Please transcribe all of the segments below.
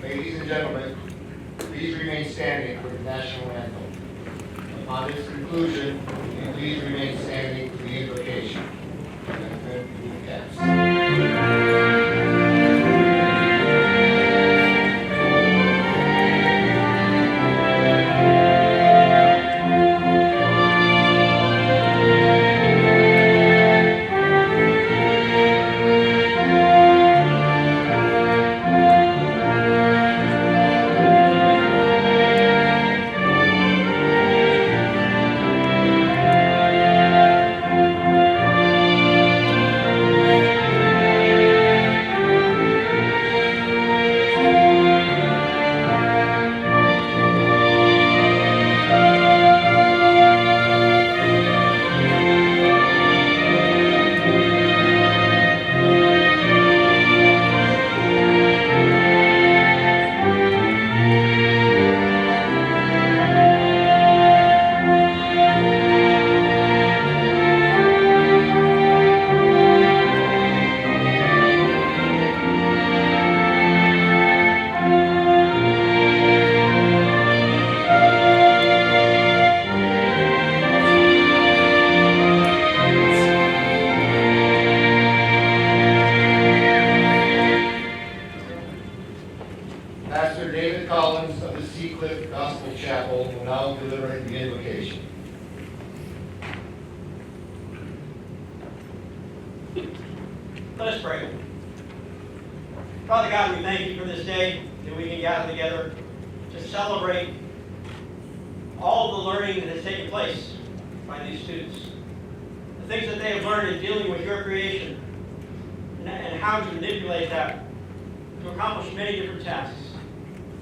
Ladies and gentlemen, please remain standing for the national anthem. Upon its conclusion, will you please remain standing for the invocation. And then we will cast. Pastor David Collins of the Seacliff Gospel Chapel will now deliver the invocation. Let us pray. Father God, we thank you for this day that we can gather together to celebrate all the learning that has taken place by these students. The things that they have learned in dealing with your creation and how to manipulate that to accomplish many different tasks.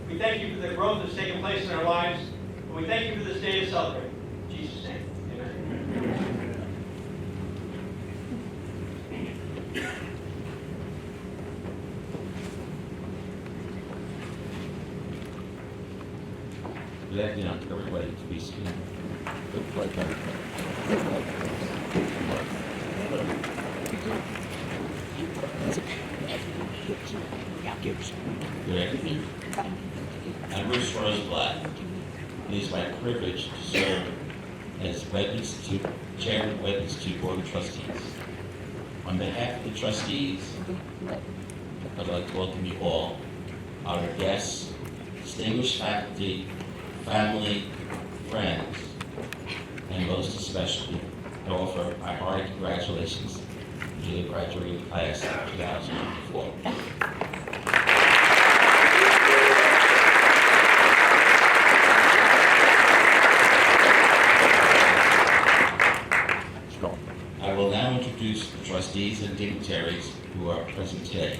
We thank you for the growth that's taken place in our lives, and we thank you for this day to celebrate. In Jesus' name, amen. Let everybody to be seen. Good afternoon. I'm Bruce Roseblatt. It is my privilege to serve as Webb Institute, Chairman of Webb Institute Board of Trustees. On behalf of the trustees, I'd like to welcome you all, our guests, distinguished faculty, family, friends, and most especially, I offer my hearty congratulations to the graduating class of 2004. I will now introduce the trustees and dignitaries who are present today.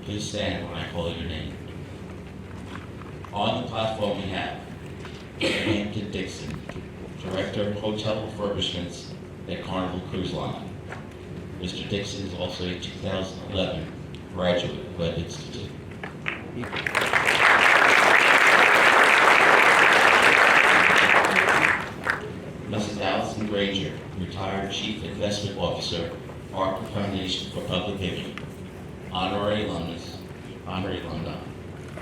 Please stand when I call your name. On the platform we have Hampton Dixon, Director of Hotel Refurbishments at Carnival Cruise Line. Mr. Dixon is also a 2011 graduate of Webb Institute. Mrs. Allison Granger, retired Chief Investment Officer, Parker Foundation for Public Giving, honorary alumni,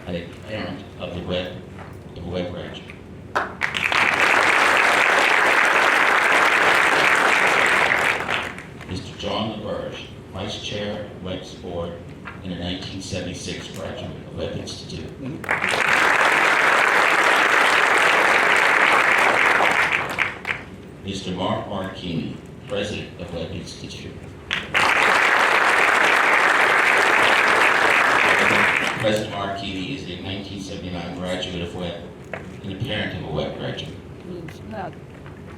and a parent of the Webb graduate. Mr. John LaBerge, my Vice Chair of Webb's Board, and a 1976 graduate of Webb Institute. Mr. Mark Marchini, President of Webb Institute. President Marchini is a 1979 graduate of Webb and a parent of a Webb graduate.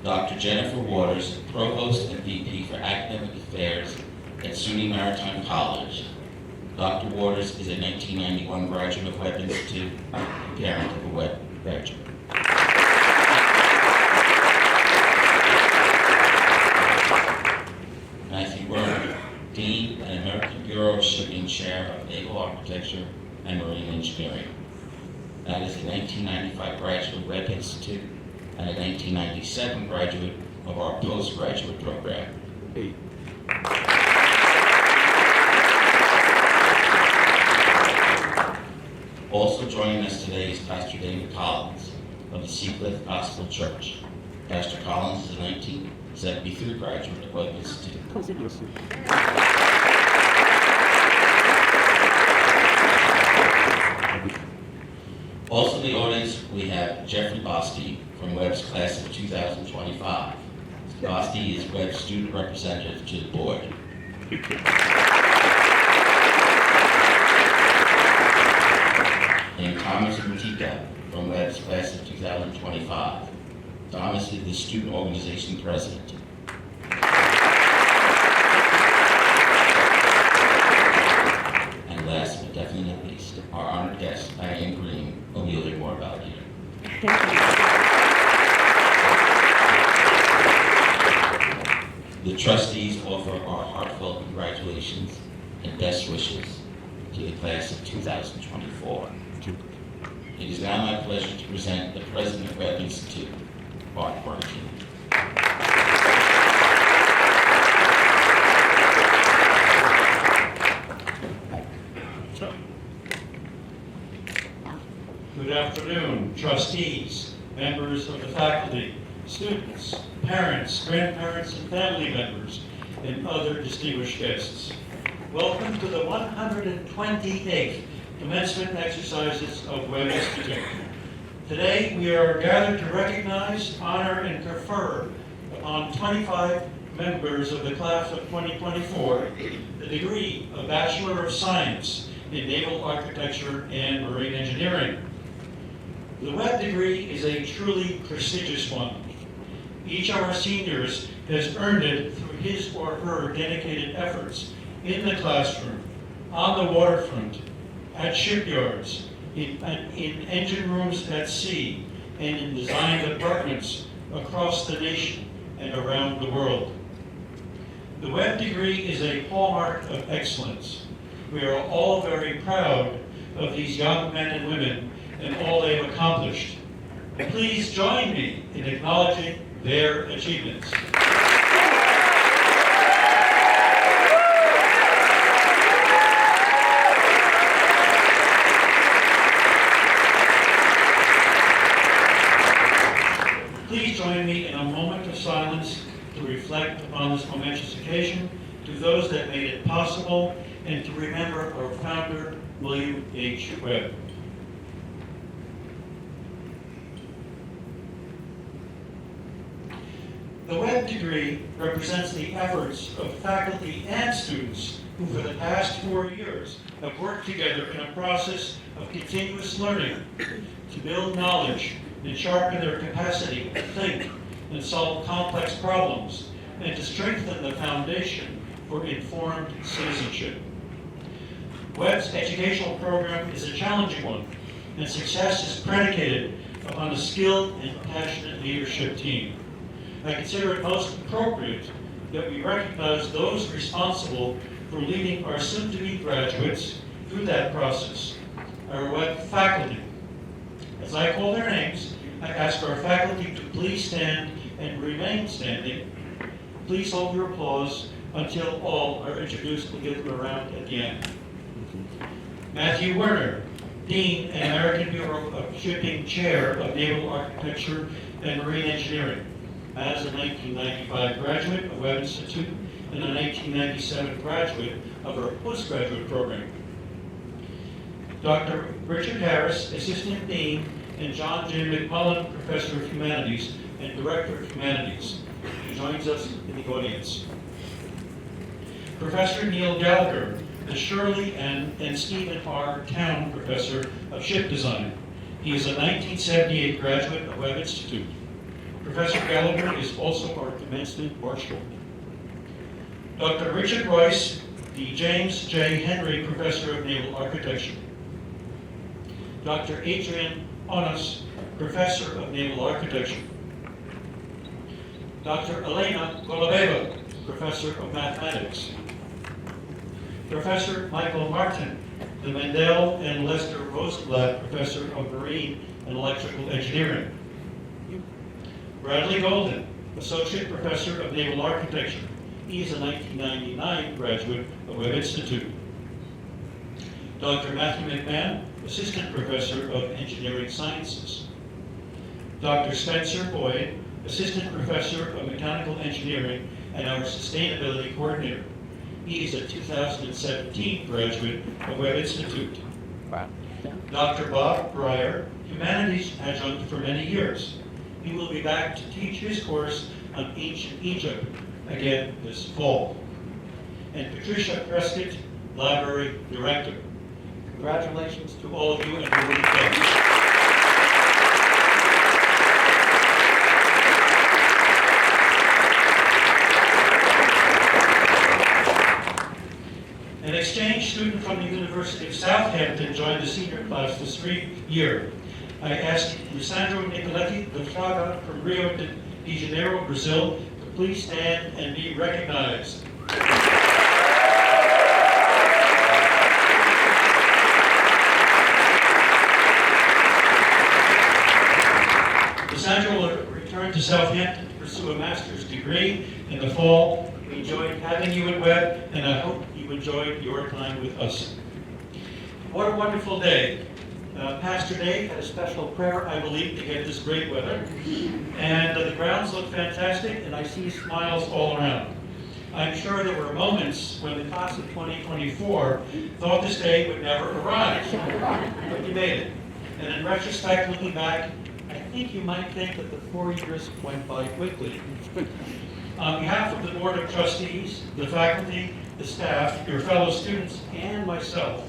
Dr. Jennifer Waters, Provost and VP for Academic Affairs at SUNY Maritime College. Dr. Waters is a 1991 graduate of Webb Institute and parent of a Webb graduate. Matthew Werner, Dean and American Bureau of Shipping Chair of Naval Architecture and Marine Engineering. That is a 1995 graduate of Webb Institute and a 1997 graduate of our postgraduate program. Also joining us today is Pastor David Collins of the Seacliff Gospel Church. Pastor Collins is a 1973 graduate of Webb Institute. Also in the audience, we have Jeffrey Bosty from Webb's class of 2025. Bosty is Webb's student representative to the board. And Thomas Mutika from Webb's class of 2025. Thomas is the student organization president. And last but definitely not least, our honored guest, Diane Green, will be learning more about you. The trustees offer our heartfelt congratulations and best wishes to the class of 2024. It is now my pleasure to present the president of Webb Institute, Mark Marchini. Good afternoon, trustees, members of the faculty, students, parents, grandparents, and family members, and other distinguished guests. Welcome to the 128th Commencement exercises of Webb Institute. Today, we are gathered to recognize, honor, and confer upon 25 members of the class of 2024 the degree of Bachelor of Science in Naval Architecture and Marine Engineering. The Webb degree is a truly prestigious one. Each of our seniors has earned it through his or her dedicated efforts in the classroom, on the waterfront, at shipyards, in engine rooms at sea, and in design departments across the nation and around the world. The Webb degree is a hallmark of excellence. We are all very proud of these young men and women and all they've accomplished. Please join me in acknowledging their achievements. Please join me in a moment of silence to reflect upon this momentous occasion, to those that made it possible, and to remember our founder, William H. Webb. The Webb degree represents the efforts of faculty and students who for the past 4 years have worked together in a process of continuous learning to build knowledge and sharpen their capacity to think and solve complex problems, and to strengthen the foundation for informed citizenship. Webb's educational program is a challenging one, and success is predicated upon a skilled and passionate leadership team. I consider it most appropriate that we recognize those responsible for leading our soon-to-be graduates through that process, our Webb faculty. As I call their names, I ask our faculty to please stand and remain standing. Please hold your applause until all are introduced. We'll give them a round at the end. Matthew Werner, Dean and American Bureau of Shipping Chair of Naval Architecture and Marine Engineering. As a 1995 graduate of Webb Institute and a 1997 graduate of our postgraduate program. Dr. Richard Harris, Assistant Dean, and John J. McMullen, Professor of Humanities and Director of Humanities, who joins us in the audience. Professor Neil Gallagher, the Shirley and Stephen R. Town Professor of Ship Design. He is a 1978 graduate of Webb Institute. Professor Gallagher is also our commencement marshal. Dr. Richard Royce, the James J. Henry Professor of Naval Architecture. Dr. Adrian Onas, Professor of Naval Architecture. Dr. Elena Golubeva, Professor of Mathematics. Professor Michael Martin, the Mendel and Lester Rosenblatt Professor of Marine and Electrical Engineering. Bradley Golden, Associate Professor of Naval Architecture. He is a 1999 graduate of Webb Institute. Dr. Matthew McMahon, Assistant Professor of Engineering Sciences. Dr. Spencer Boyd, Assistant Professor of Mechanical Engineering and our Sustainability Coordinator. He is a 2017 graduate of Webb Institute. Wow. Dr. Bob Breyer, Humanities Adjunct for many years. He will be back to teach his course on Ancient Egypt again this fall. And Patricia Prescott, Library Director. Congratulations to all of you and your thanks. An exchange student from the University of Southampton joined the senior class this year. I asked Lisandro Nicoletti the Fraga from Rio de Janeiro, Brazil, to please stand and be recognized. Lisandro will return to Southampton to pursue a master's degree in the fall. We enjoyed having you at Webb, and I hope you enjoyed your time with us. What a wonderful day. Pastor Dave had a special prayer, I believe, to get this great weather. And the grounds look fantastic, and I see smiles all around. I'm sure there were moments when the class of 2024 thought this day would never arrive, but you made it. And in retrospect, looking back, I think you might think that the 4 years went by quickly. On behalf of the Board of Trustees, the faculty, the staff, your fellow students, and myself,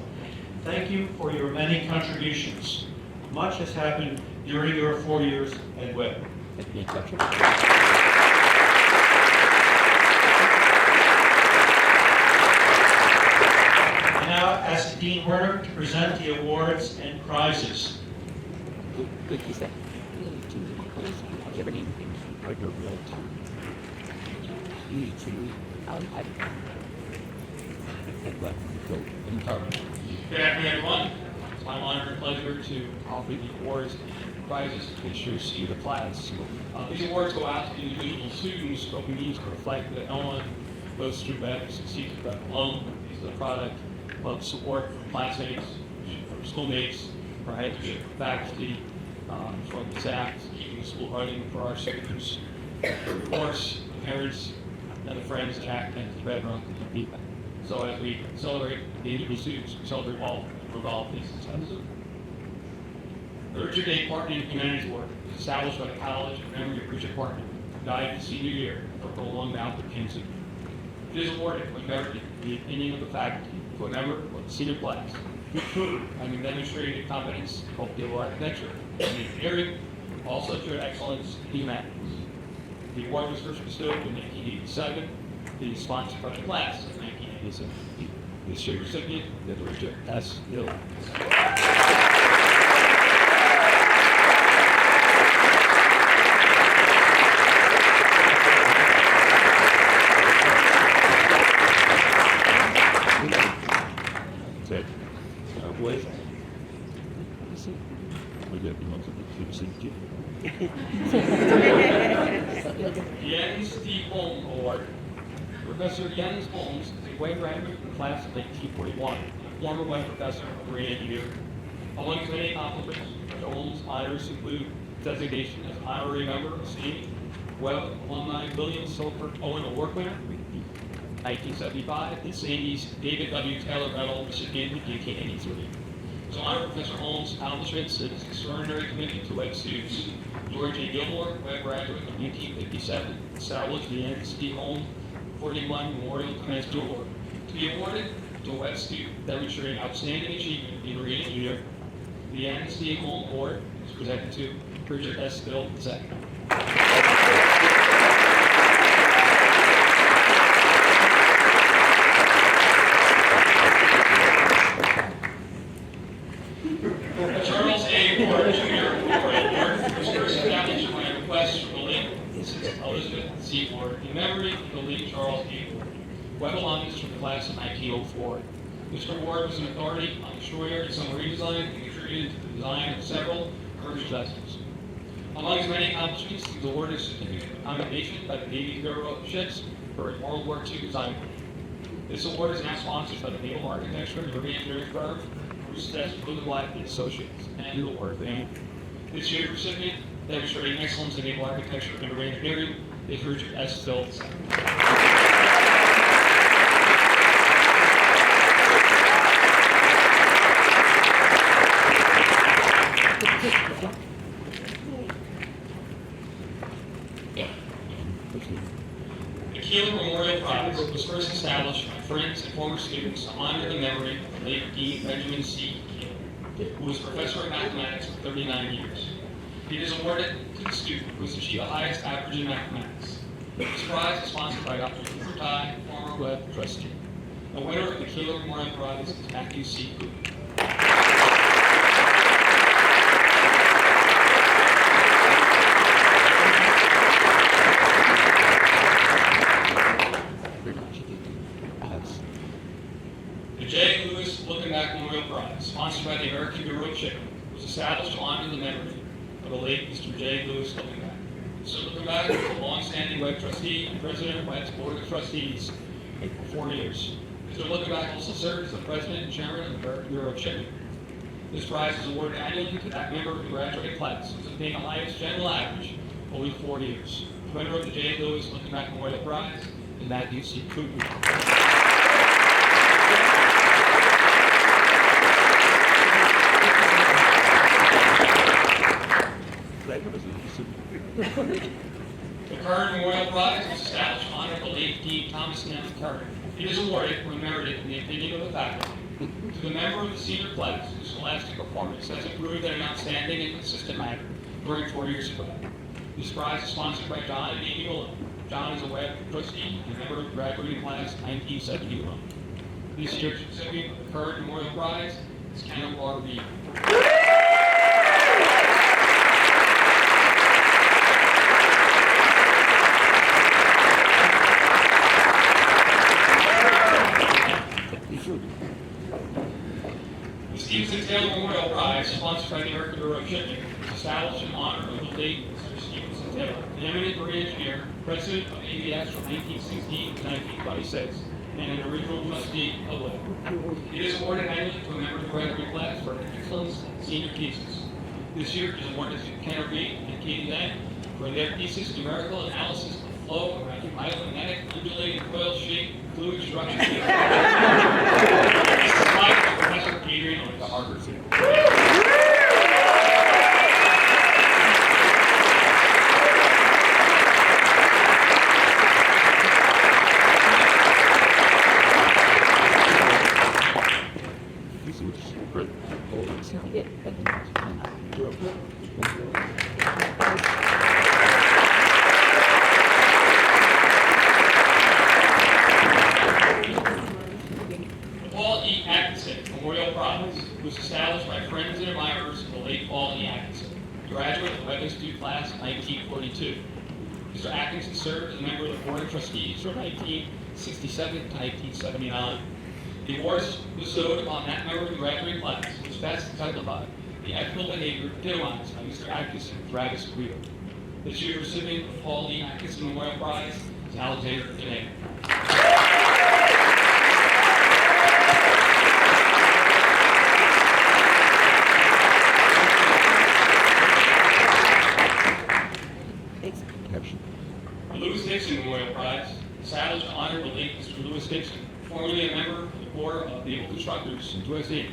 thank you for your many contributions. Much has happened during your 4 years at Webb. I now ask Dean Werner to present the awards and prizes. Good afternoon, everyone. It's my honor and pleasure to offer the awards and prizes which you see the class. These awards go out to individual students, but we need to reflect that no one goes through Webb succeeds with Webb alone. These are the product of support from classmates, from schoolmates, right, faculty, from the staff, keeping the school running for our students, of course, the parents and the friends that act as the bedrock of the people. So as we celebrate the individual students, we celebrate all of all these successes. The Richard A. Parton Humanities Award was established by the College in memory of Richard Parton, who died his senior year of a prolonged bout of cancer. It is awarded whenever the opinion of the faculty, to a member of the senior class, who, having demonstrated competence in both naval architecture and engineering, also showed excellence in humanities. The award was first bestowed in 1987. It is sponsored by the class of 1987. This year's recipient is Richard S. Hill. That's it. Wait. Jens T. Holm Award. Professor Jens Holmes is a Webb graduate from the class of 1941, former Webb professor of marine engineering. Among his many accomplishments, Dr. Holmes' honors include designation as honorary member of STEAM, Webb alumni William Silver Owen Award winner, 1975, and Sandy's David W. Taylor Medal recipient in 1983. To honor Professor Holmes' accomplishments and his extraordinary commitment to Webb students, George A. Gilmore, Webb graduate in 1957, established the N.C. Holmes 41 Memorial Commencement Award to be awarded to a Webb student demonstrating outstanding achievement in reading engineering. The N.C. Holmes Award is presented to Bridget S. Bill II. Charles A. Ward Jr. Memorial Award was first established by a request from the late Elizabeth C. Ward in memory of the late Charles A. Ward, Webb alumnus from the class of 1904. Mr. Ward was an authority on destroyer and submarine design and contributed to the design of several commercial vessels. Among his many accomplishments, he was awarded a certificate of commendation by the Navy Bureau of Ships for his World War II design work. This award is now sponsored by the Naval Architecture and Marine Engineering firm, Blue Black and Associates, and the award thing. This year's recipient, demonstrating excellence in naval architecture and marine engineering, is Richard S. Phillips. The Keeler Memorial Prize was first established by friends and former students to honor the memory of the late Dean Benjamin C. Keeler, who was professor of mathematics for 39 years. It is awarded to the student who has achieved the highest average in mathematics. This prize is sponsored by Dr. Cooper Ty, former Webb trustee. The winner of the Keeler Memorial Prize is Matthew C. Cooper. The J. Lewis Looking Back Memorial Prize, sponsored by the American Bureau of Shipping, was established to honor the memory of the late Mr. J. Lewis Looking Back. Mr. Looking Back was a long-standing Webb trustee and president of Webb's Board of Trustees for 4 years. Mr. Looking Back also served as the president and chairman of the American Bureau of Shipping. This prize is awarded annually to that member of the graduating class who has obtained the highest general average over 4 years. The winner of the J. Lewis Looking Back Memorial Prize is Matthew C. Cooper. The Curran Memorial Prize was established to honor the late Dean Thomas N. Curran. It is awarded when merited in the opinion of the faculty to the member of the senior class whose scholastic performance has improved in an outstanding and consistent manner during 4 years ago. This prize is sponsored by John and Amy Miller. John is a Webb trustee and a member of the graduating class 1971. This year's recipient of the Curran Memorial Prize is Kenneth R. Reed. The Stevenson Taylor Memorial Prize, sponsored by the American Bureau of Shipping, is established in honor of the late Mr. Stevenson Taylor, an eminent marine engineer, president of ABS from 1916 to 1926, and an original trustee of Webb. It is awarded annually to a member of the graduating class for excellence in senior thesis. This year it is awarded to Kenneth Reed and Katie Lang for their thesis numerical analysis of flow around biomagnetic undulating coil-shaped fluid structure. This is by Professor Adrian of the Harvard Center. Paul E. Atkinson Memorial Prize was established by friends and admirers of the late Paul E. Atkinson, graduate of the Webb Institute class of 1942. Mr. Atkinson served as a member of the Board of Trustees from 1967 to 1979. The award was bestowed upon that member of the graduating class who was best exemplified the ethical behavior epitomized by Mr. Atkinson throughout his career. This year's recipient of the Paul E. Atkinson Memorial Prize is Alexander Denay. The Lewis Dixon Memorial Prize, established to honor the late Mr. Lewis Dixon, formerly a member of the Corps of Naval Constructors in USA,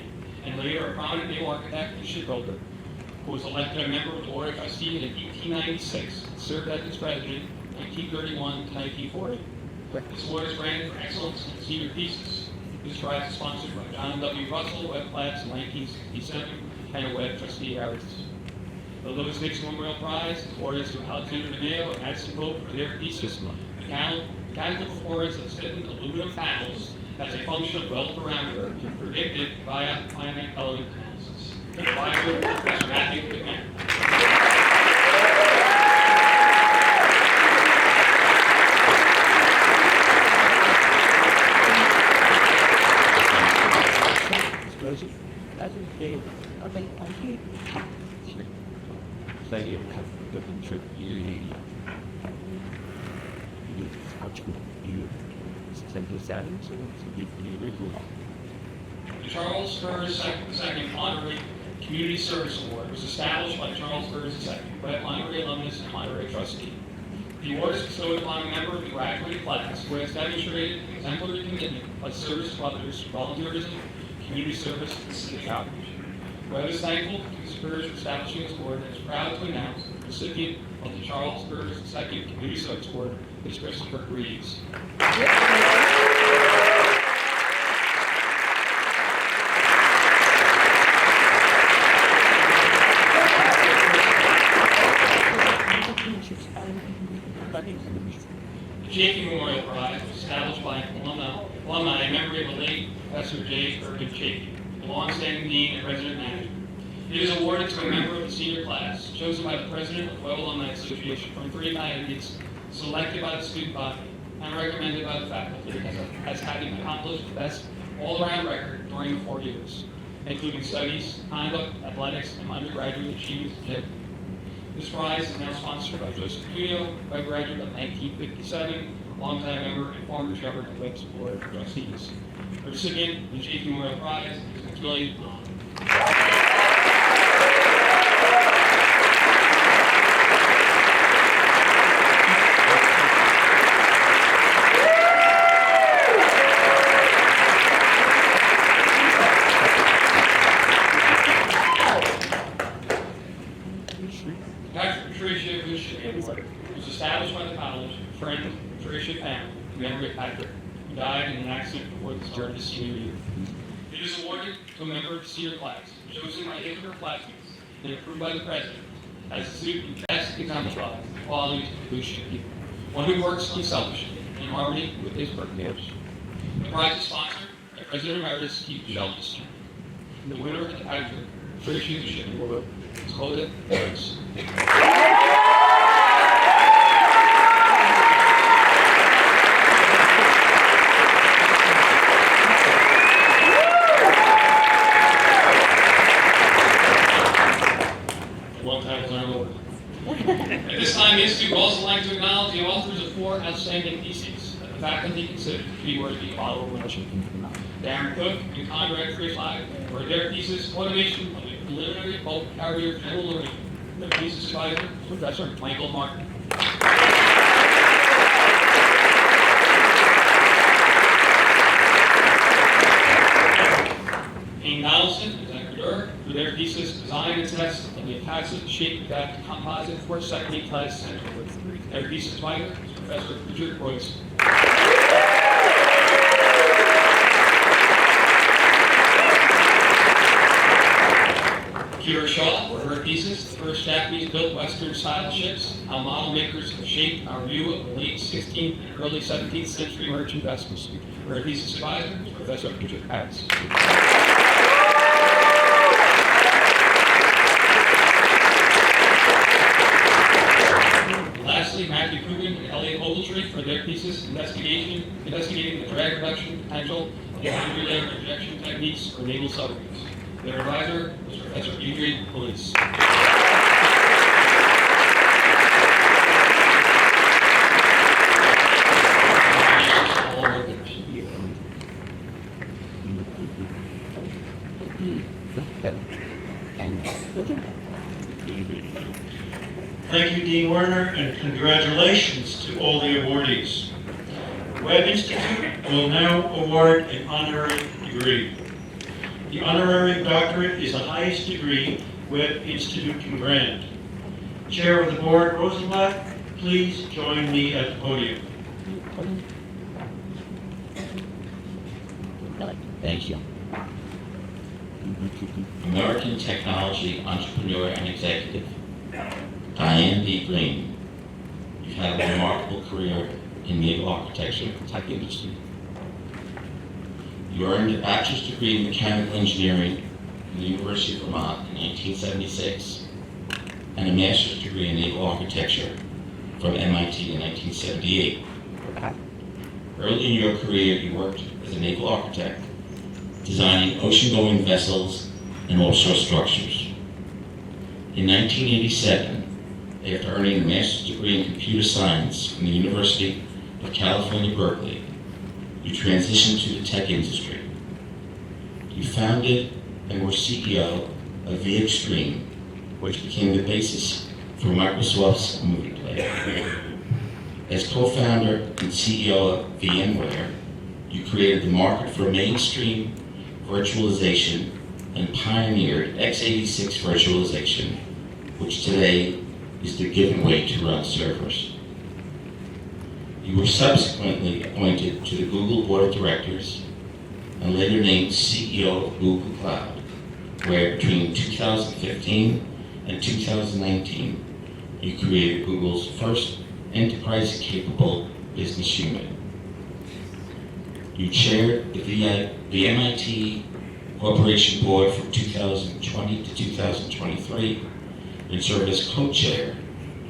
and later a prominent naval architect and shipbuilder, who was elected a member of the Board of Trustees in 1896 and served as its president 1931 to 1940. This award is granted for excellence in senior thesis. This prize is sponsored by John W. Russell, Webb class in 1967, and Webb trustee awards. The Lewis Dixon Memorial Prize is awarded to Alexander DeMeo and Addison Pope for their thesis, mechanical performance of certain aluminum panels as a function of weld parameter predicted via finite element analysis. Advisor, Professor Matthew McMahon. Thank you. The Charles Spurs II Honorary Community Service Award was established by Charles Spurs II, Webb Honorary alumnus and Honorary trustee. The award is bestowed upon a member of the graduating class who has demonstrated exemplary commitment by service to others, volunteerism, community service, and civic outreach. Webb is thankful to the Spurs for establishing this award and is proud to announce the recipient of the Charles Spurs II Community Service Award is Christopher Reeves. The Chafee Memorial Prize was established by alumni in memory of the late Professor J. Irvin Chafee, the longstanding dean and resident manager. It is awarded to a member of the senior class, chosen by the president of the Webb Alumni Association from 3 candidates selected by the student body and recommended by the faculty as having accomplished the best all-around record during the 4 years, including studies, conduct, athletics, and undergraduate achievement. This prize is now sponsored by Joseph Cuneo, a graduate of 1957, longtime member and former chairman of Webb's Board of Trustees. The recipient of the Chafee Memorial Prize is Julie Long. Was established by the college, friend of Patricia Pam, memory of Patrick, who died in an accident before the start of his senior year. It is awarded to a member of the senior class, chosen by his or her classmates, and approved by the president, as the student best exemplifies the qualities of who should be, one who works unselfishly in harmony with his purpose. The prize is sponsored by President Emeritus Keith Sheldon. The winner of the category, British Leadership Award, is Hoda Harris. At this time, the Institute would also like to acknowledge the authors of 4 outstanding theses that the faculty considered to be worthy of honorable mention. Darren Cook and Conrad Frischlag for their thesis, Automation of the Preliminary Bulk Carrier General Learning. Their thesis advisor, Professor Michael Martin. Amy Donaldson and Zachary Durr for their thesis, Design and Test of the Passive Shape Adapt Composite Force Technique Class Center. Their thesis advisor is Professor Richard Royce. Kira Shaw for her thesis, the first Japanese-built Western-style ships, how model makers have shaped our view of the late 16th and early 17th century merchant vessels. Her thesis advisor is Professor Richard Harris. Lastly, Matthew Coogan and Elliot Ogletree for their thesis, investigating the drag reduction potential of boundary-layer injection techniques for naval submarines. Their advisor was Professor Adrian Police. Thank you, Dean Werner, and congratulations to all the awardees. Webb Institute will now award an honorary degree. The honorary doctorate is the highest degree Webb Institute can grant. Chair of the Board, Rosenblatt, please join me at the podium. Thank you. American technology entrepreneur and executive, Diane B. Green. You've had a remarkable career in naval architecture and tech industry. You earned a bachelor's degree in mechanical engineering from the University of Vermont in 1976 and a master's degree in naval architecture from MIT in 1978. Early in your career, you worked as a naval architect, designing ocean-going vessels and offshore structures. In 1987, after earning a master's degree in computer science from the University of California, Berkeley, you transitioned to the tech industry. You founded and were CEO of VXtreme, which became the basis for Microsoft's movie player. As co-founder and CEO of VMware, you created the market for mainstream virtualization and pioneered x86 virtualization, which today is the given way to run servers. You were subsequently appointed to the Google Board of Directors and later named CEO of Google Cloud, where between 2015 and 2019, you created Google's first enterprise-capable business unit. You chaired the MIT Corporation Board from 2020 to 2023 and served as co-chair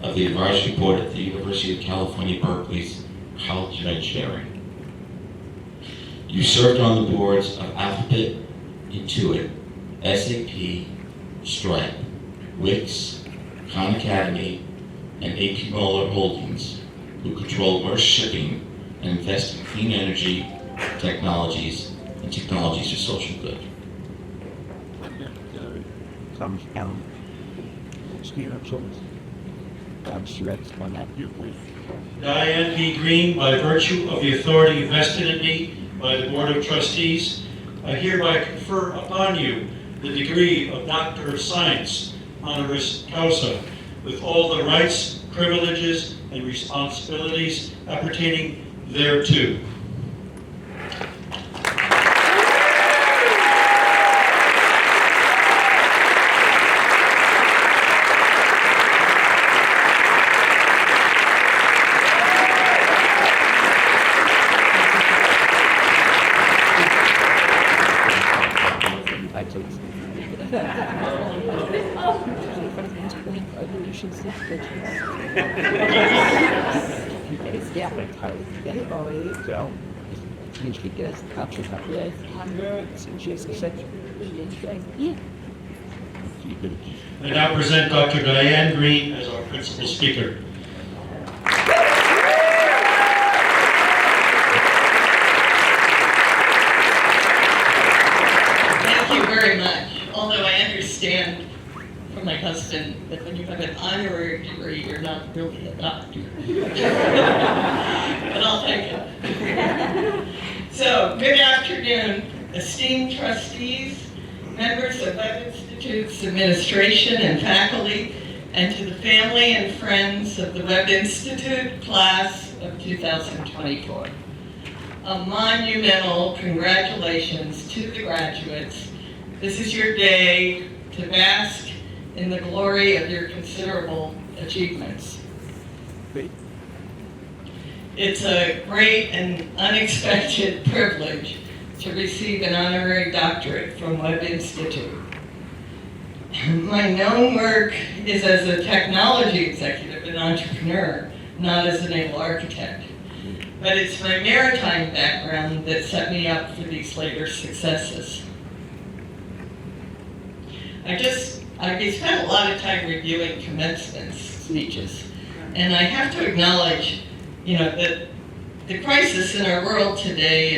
of the advisory board at the University of California, Berkeley's College of Engineering. You served on the boards of Alphabet, Intuit, SAP, Stripe, Wix, Khan Academy, and AP Moeller Holdings, who control Merck Shipping and invest in clean energy technologies and technologies for social good. Diane B. Green, by virtue of the authority vested in me by the Board of Trustees, I hereby confer upon you the degree of Doctor of Science, honoris causa, with all the rights, privileges, and responsibilities appertaining thereto. I now present Dr. Diane Green as our principal speaker. Thank you very much. Although I understand from my husband that when you have an honorary degree, you're not really a doctor. But I'll take it. So, good afternoon, esteemed trustees, members of Webb Institute's administration and faculty, and to the family and friends of the Webb Institute class of 2024. A monumental congratulations to the graduates. This is your day to bask in the glory of your considerable achievements. It's a great and unexpected privilege to receive an honorary doctorate from Webb Institute. My known work is as a technology executive and entrepreneur, not as a naval architect. But it's my maritime background that set me up for these later successes. I spent a lot of time reviewing commencement speeches, and I have to acknowledge, that the crisis in our world today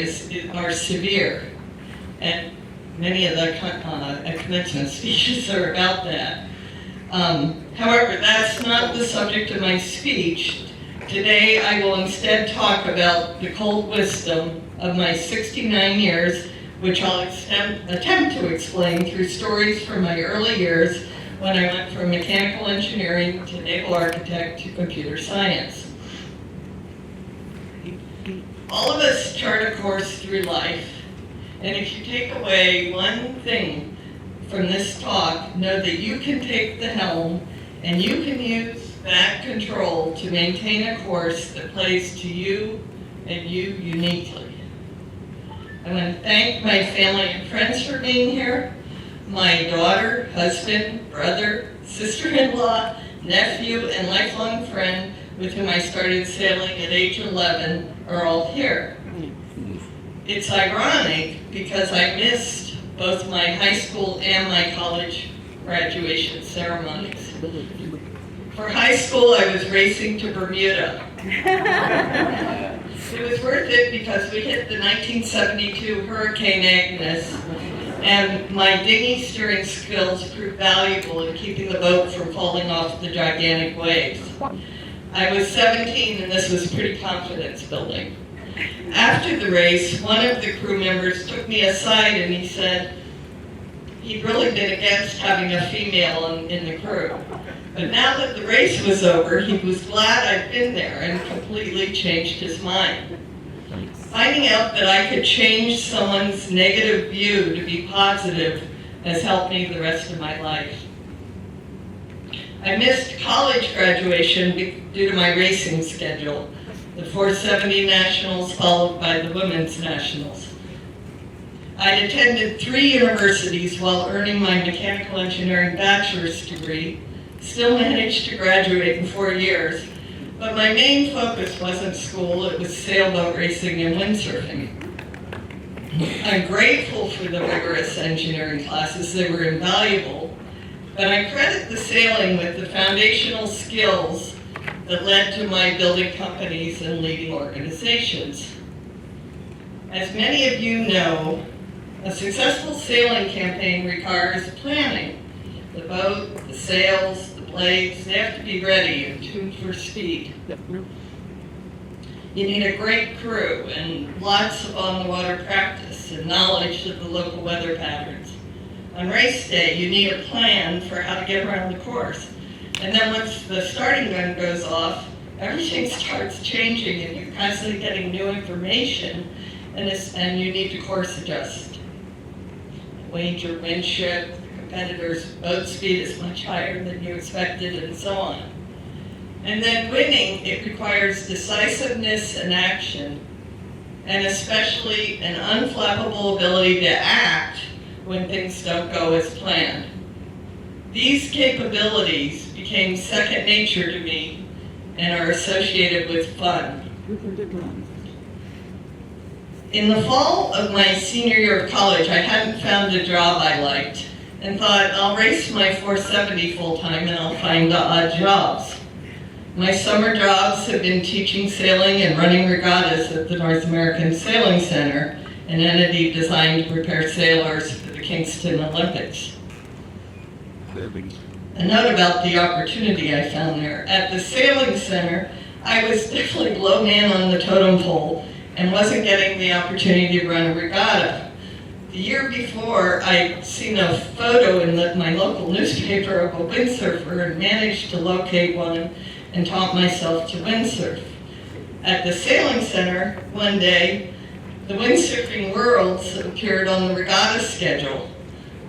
are severe, and many of the commencement speeches are about that. However, that's not the subject of my speech. Today, I will instead talk about the cold wisdom of my 69 years, which I'll attempt to explain through stories from my early years when I went from mechanical engineering to naval architect to computer science. All of us chart a course through life, and if you take away one thing from this talk, know that you can take the helm and you can use that control to maintain a course that plays to you and you uniquely. I want to thank my family and friends for being here. My daughter, husband, brother, sister-in-law, nephew, and lifelong friend with whom I started sailing at age 11 are all here. It's ironic because I missed both my high school and my college graduation ceremonies. For high school, I was racing to Bermuda. It was worth it because we hit the 1972 Hurricane Agnes, and my dinghy steering skills proved valuable in keeping the boat from falling off the gigantic waves. I was 17 and this was pretty confidence building. After the race, one of the crew members took me aside and he said he'd really been against having a female in the crew. But now that the race was over, he was glad I'd been there and completely changed his mind. Finding out that I could change someone's negative view to be positive has helped me the rest of my life. I missed college graduation due to my racing schedule, the 470 Nationals followed by the Women's Nationals. I'd attended 3 universities while earning my mechanical engineering bachelor's degree, still managed to graduate in 4 years, but my main focus wasn't school, it was sailboat racing and windsurfing. I'm grateful for the rigorous engineering classes, they were invaluable, but I credit the sailing with the foundational skills that led to my building companies and leading organizations. As many of you know, a successful sailing campaign requires planning. The boat, the sails, the blades, they have to be ready and tuned for speed. You need a great crew and lots of on-the-water practice and knowledge of the local weather patterns. On race day, you need a plan for how to get around the course. And then once the starting gun goes off, everything starts changing and you're constantly getting new information and you need to course adjust. Weight your wind shift, competitor's boat speed is much higher than you expected, and so on. And then winning, it requires decisiveness and action, and especially an unflappable ability to act when things don't go as planned. These capabilities became second nature to me and are associated with fun. In the fall of my senior year of college, I hadn't found a job I liked and thought, I'll race my 470 full-time and I'll find the odd jobs. My summer jobs have been teaching sailing and running regattas at the North American Sailing Center, an entity designed to prepare sailors for the Kingston Olympics. A note about the opportunity I found there. At the Sailing Center, I was definitely low man on the totem pole and wasn't getting the opportunity to run a regatta. The year before, I'd seen a photo in my local newspaper of a windsurfer and managed to locate one and taught myself to windsurf. At the Sailing Center, one day, the Windsurfing Worlds appeared on the regatta schedule.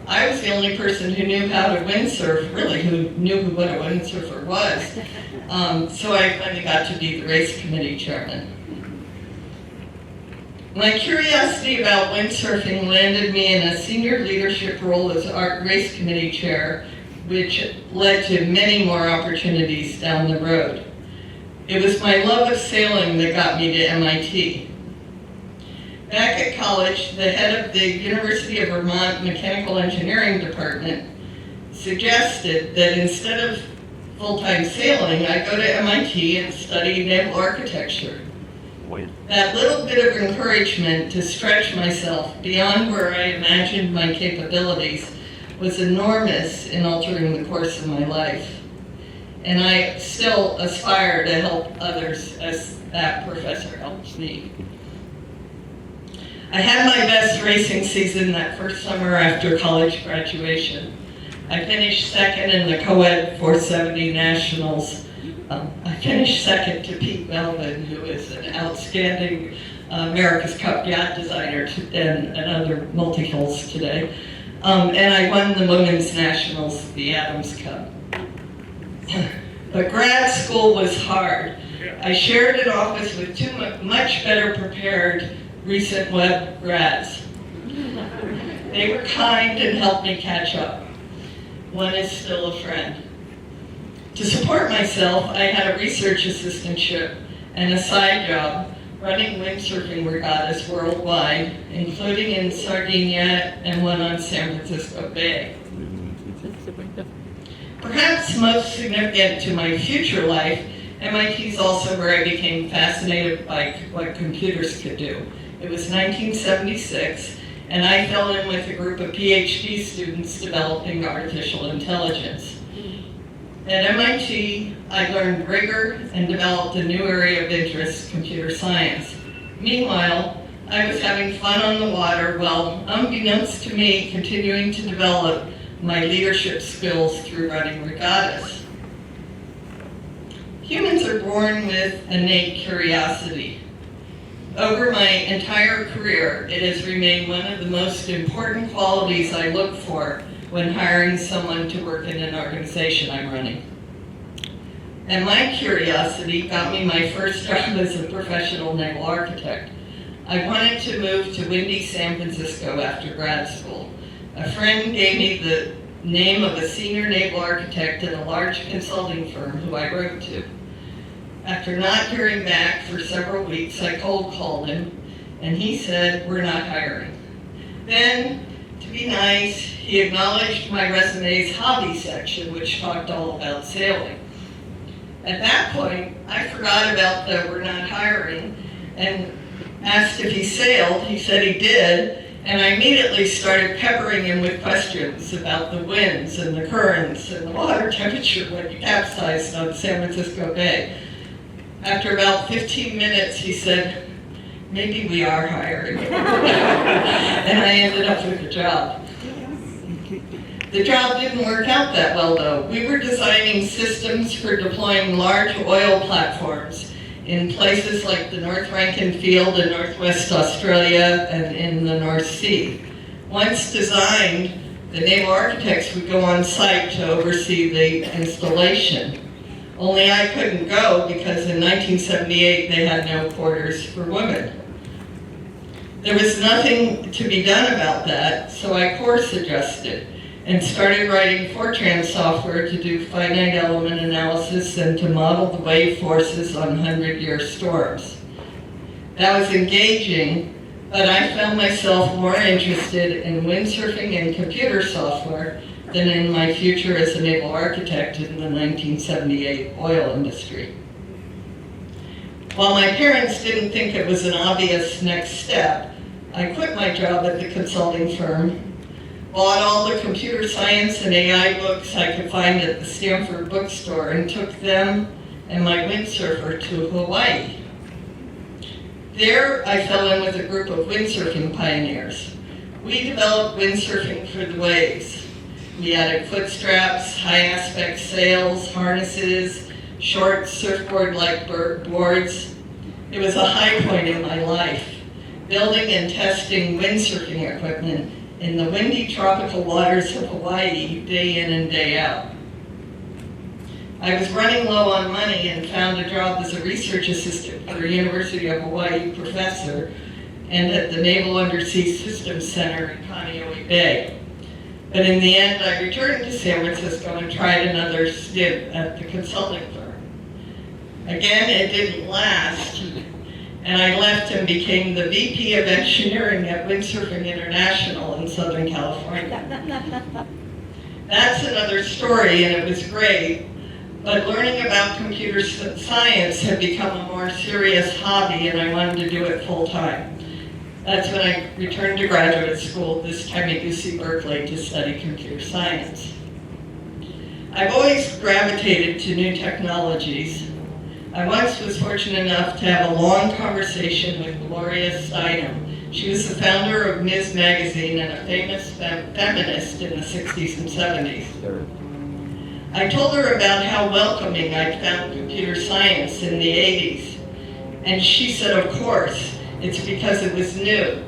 I was the only person who knew how to windsurf, really, who knew what a windsurfer was. So I finally got to be the race committee chairman. My curiosity about windsurfing landed me in a senior leadership role as our race committee chair, which led to many more opportunities down the road. It was my love of sailing that got me to MIT. Back at college, the head of the University of Vermont Mechanical Engineering Department suggested that instead of full-time sailing, I go to MIT and study naval architecture. That little bit of encouragement to stretch myself beyond where I imagined my capabilities was enormous in altering the course of my life. and I still aspire to help others as that professor helps me. I had my best racing season that first summer after college graduation. I finished second in the co-ed 470 nationals. I finished second to Pete Melvin, who is an outstanding America's Cup yacht designer and other multi-hulls today. And I won the women's nationals, the Adams Cup. But grad school was hard. I shared an office with two much better prepared recent Webb grads. They were kind and helped me catch up. One is still a friend. To support myself, I had a research assistantship and a side job running windsurfing regattas worldwide, including in Sardinia and one on San Francisco Bay. Perhaps most significant to my future life, MIT is also where I became fascinated by what computers could do. It was 1976, and I fell in with a group of PhD students developing artificial intelligence. At MIT, I learned rigor and developed a new area of interest, computer science. Meanwhile, I was having fun on the water while, unbeknownst to me, continuing to develop my leadership skills through running regattas. Humans are born with innate curiosity. Over my entire career, it has remained one of the most important qualities I look for when hiring someone to work in an organization I'm running. And my curiosity got me my first job as a professional naval architect. I wanted to move to windy San Francisco after grad school. A friend gave me the name of a senior naval architect at a large consulting firm who I wrote to. After not hearing back for several weeks, I cold called him, and he said, "We're not hiring." Then, to be nice, he acknowledged my resume's hobby section, which talked all about sailing. At that point, I forgot about the "we're not hiring" and asked if he sailed. He said he did, and I immediately started peppering him with questions about the winds and the currents and the water temperature when you capsized on San Francisco Bay. After about 15 minutes, he said, "Maybe we are hiring." And I ended up with a job. The job didn't work out that well, though. We were designing systems for deploying large oil platforms in places like the North Rankin Field in Northwest Australia and in the North Sea. Once designed, the naval architects would go on site to oversee the installation. Only I couldn't go because in 1978 they had no quarters for women. There was nothing to be done about that, so I course adjusted and started writing Fortran software to do finite element analysis and to model the wave forces on 100-year storms. That was engaging, but I found myself more interested in windsurfing and computer software than in my future as a naval architect in the 1978 oil industry. While my parents didn't think it was an obvious next step, I quit my job at the consulting firm, bought all the computer science and AI books I could find at the Stanford bookstore, and took them and my windsurfer to Hawaii. There, I fell in with a group of windsurfing pioneers. We developed windsurfing for the waves. We added foot straps, high-aspect sails, harnesses, short surfboard-like boards. It was a high point in my life, building and testing windsurfing equipment in the windy tropical waters of Hawaii day in and day out. I was running low on money and found a job as a research assistant for a University of Hawaii professor and at the Naval Undersea Systems Center in Kaneohe Bay. But in the end, I returned to San Francisco and tried another stint at the consulting firm. Again, it didn't last, and I left and became the VP of Engineering at Windsurfing International in Southern California. That's another story, and it was great, but learning about computer science had become a more serious hobby, and I wanted to do it full time. That's when I returned to graduate school, this time at UC Berkeley, to study computer science. I've always gravitated to new technologies. I once was fortunate enough to have a long conversation with Gloria Steinem. She was the founder of Ms. Magazine and a famous feminist in the 60s and 70s. I told her about how welcoming I'd found computer science in the 80s. And she said, of course, it's because it was new.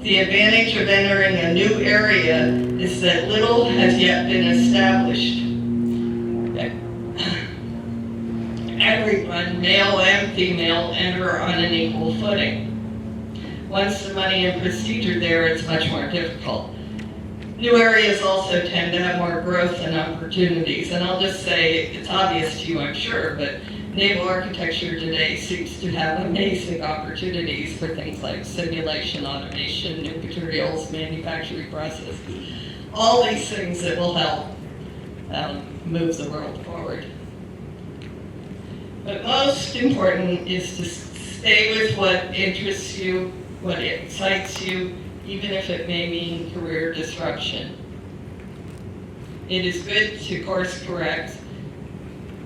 The advantage of entering a new area is that little has yet been established. Everyone, male and female, enter on an equal footing. Once the money and prestige are there, it's much more difficult. New areas also tend to have more growth and opportunities. And I'll just say, it's obvious to you, I'm sure, but naval architecture today seems to have amazing opportunities for things like simulation, automation, new materials, manufacturing processes, all these things that will help move the world forward. But most important is to stay with what interests you, what excites you, even if it may mean career disruption. It is good to course correct,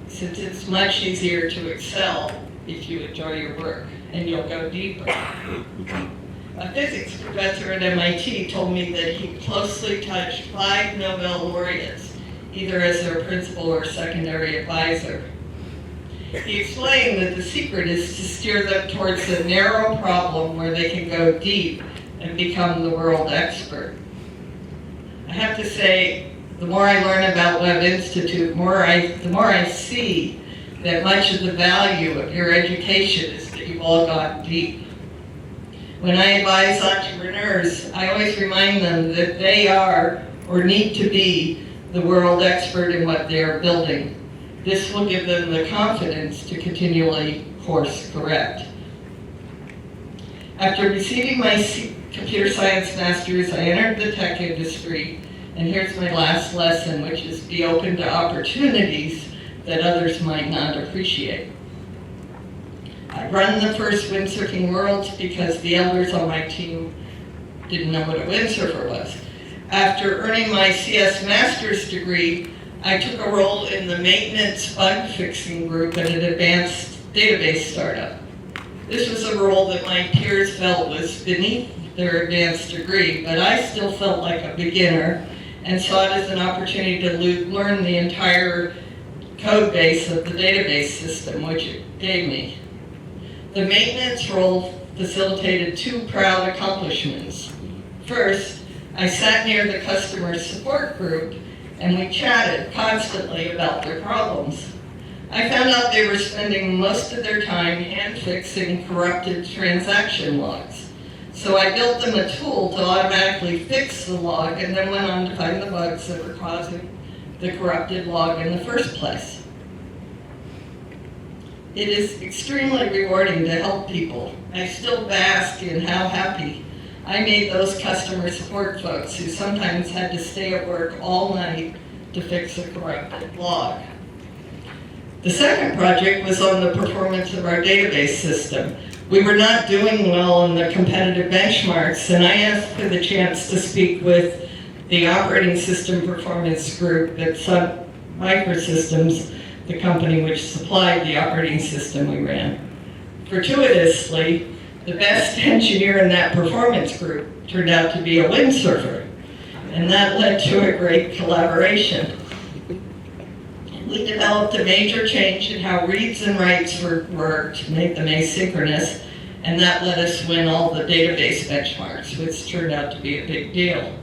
since it's much easier to excel if you enjoy your work, and you'll go deeper. A physics professor at MIT told me that he closely touched 5 Nobel laureates, either as their principal or secondary advisor. He explained that the secret is to steer them towards a narrow problem where they can go deep and become the world expert. I have to say, the more I learn about Webb Institute, the more I see that much of the value of your education is that you've all gone deep. When I advise entrepreneurs, I always remind them that they are, or need to be, the world expert in what they are building. This will give them the confidence to continually course correct. After receiving my computer science master's, I entered the tech industry, and here's my last lesson, which is be open to opportunities that others might not appreciate. I run the first windsurfing world because the elders on my team didn't know what a windsurfer was. After earning my CS master's degree, I took a role in the maintenance bug fixing group at an advanced database startup. This was a role that my peers felt was beneath their advanced degree, but I still felt like a beginner and saw it as an opportunity to learn the entire code base of the database system, which it gave me. The maintenance role facilitated 2 proud accomplishments. First, I sat near the customer support group and we chatted constantly about their problems. I found out they were spending most of their time hand-fixing corrupted transaction logs. So I built them a tool to automatically fix the log and then went on to find the bugs that were causing the corrupted log in the first place. It is extremely rewarding to help people. I still bask in how happy I made those customer support folks who sometimes had to stay at work all night to fix a corrupted log. The second project was on the performance of our database system. We were not doing well in the competitive benchmarks, and I asked for the chance to speak with the operating system performance group at Sun Microsystems, the company which supplied the operating system we ran. Fortuitously, the best engineer in that performance group turned out to be a windsurfer, and that led to a great collaboration. We developed a major change in how reads and writes worked to make them asynchronous, and that let us win all the database benchmarks, which turned out to be a big deal.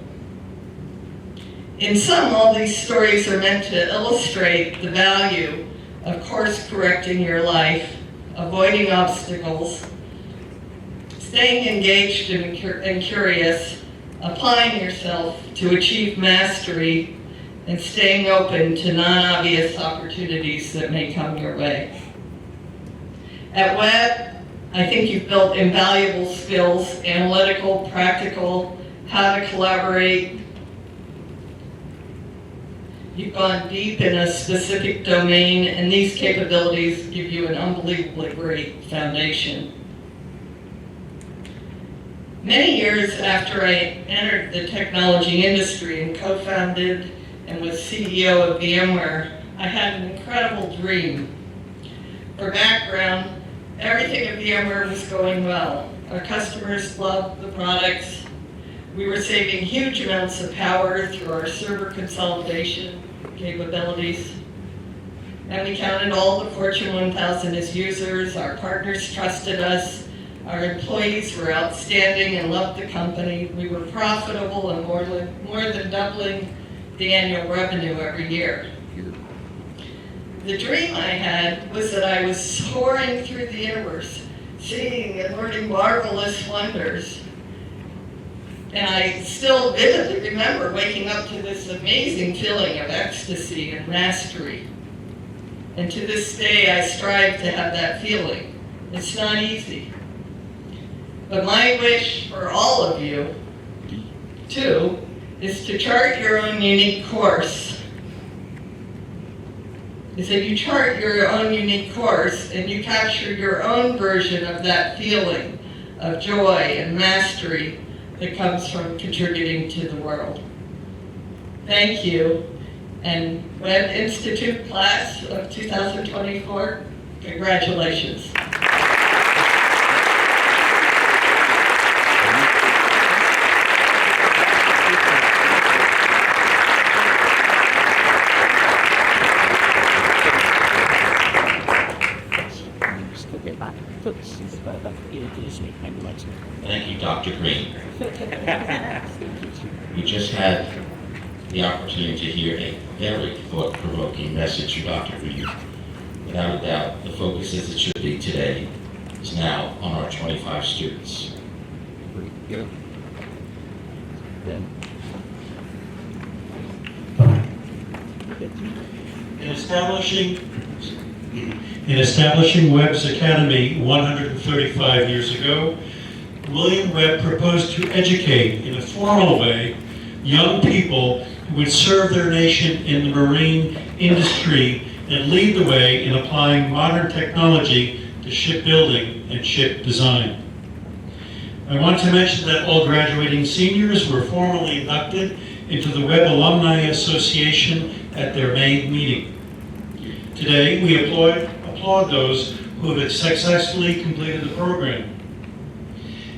In sum, all these stories are meant to illustrate the value of course correcting your life, avoiding obstacles, staying engaged and curious, applying yourself to achieve mastery, and staying open to non-obvious opportunities that may come your way. At Webb, I think you've built invaluable skills, analytical, practical, how to collaborate. You've gone deep in a specific domain, and these capabilities give you an unbelievably great foundation. Many years after I entered the technology industry and co-founded and was CEO of VMware, I had an incredible dream. For background, everything at VMware was going well. Our customers loved the products. We were saving huge amounts of power through our server consolidation capabilities. And we counted all the Fortune 1000 as users. Our partners trusted us. Our employees were outstanding and loved the company. We were profitable and more than doubling the annual revenue every year. The dream I had was that I was soaring through the universe, seeing and learning marvelous wonders. And I still vividly remember waking up to this amazing feeling of ecstasy and mastery. And to this day, I strive to have that feeling. It's not easy. But my wish for all of you, too, is to chart your own unique course. Is that you chart your own unique course and you capture your own version of that feeling of joy and mastery that comes from contributing to the world. Thank you. And Webb Institute class of 2024, congratulations. Thank you, Dr. Green. We just had the opportunity to hear a very thought-provoking message from Dr. Green. Without a doubt, the focus, as it should be today, is now on our 25 students. In establishing Webb's Academy 135 years ago, William Webb proposed to educate in a formal way young people who would serve their nation in the marine industry and lead the way in applying modern technology to shipbuilding and ship design. I want to mention that all graduating seniors were formally inducted into the Webb Alumni Association at their May meeting. Today, we applaud those who have successfully completed the program.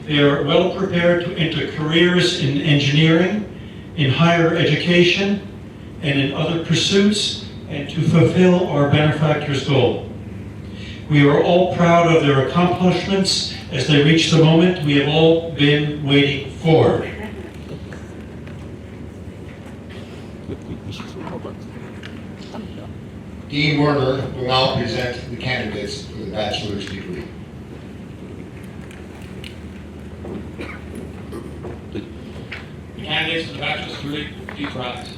They are well prepared to enter careers in engineering, in higher education, and in other pursuits, and to fulfill our benefactor's goal. We are all proud of their accomplishments as they reach the moment we have all been waiting for. Dean Werner will now present the candidates for the bachelor's degree. The candidates for the bachelor's degree, please rise.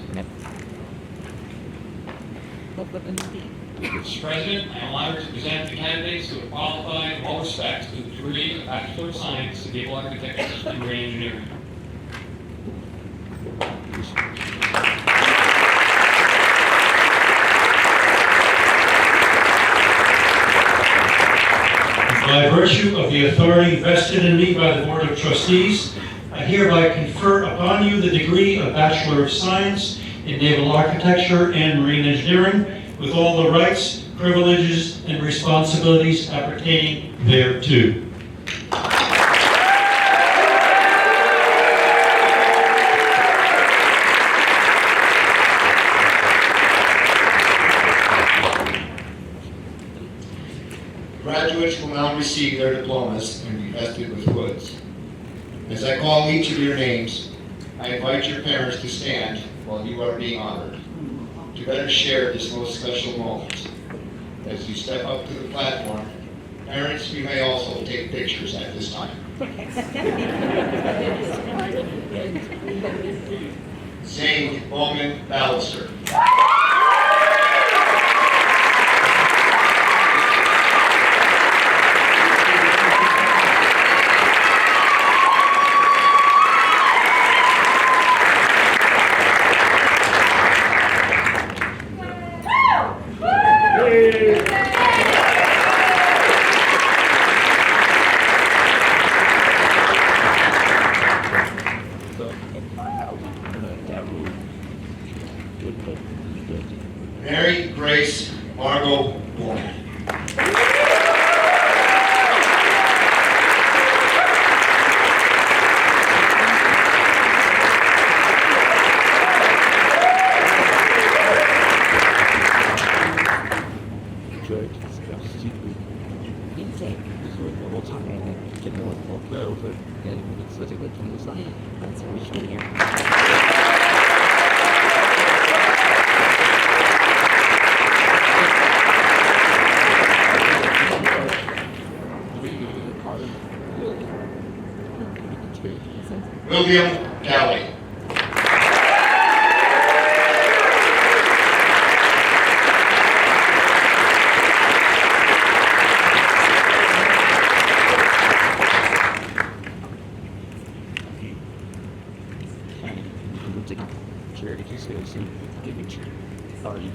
Mr. President, I am honored to present the candidates who have qualified in all respects to the degree of Bachelor of Science in Naval Architecture and Marine Engineering. By virtue of the authority vested in me by the Board of Trustees, I hereby confer upon you the degree of Bachelor of Science in Naval Architecture and Marine Engineering with all the rights, privileges, and responsibilities appertaining thereto. Graduates will now receive their diplomas and be vested with hoods. As I call each of your names, I invite your parents to stand while you are being honored, to better share this most special moment. As you step up to the platform, parents, you may also take pictures at this time. Zane Bowman Ballister. Grace Margot Warren. William Kelly. Charity conspiracy, giving charity. Are you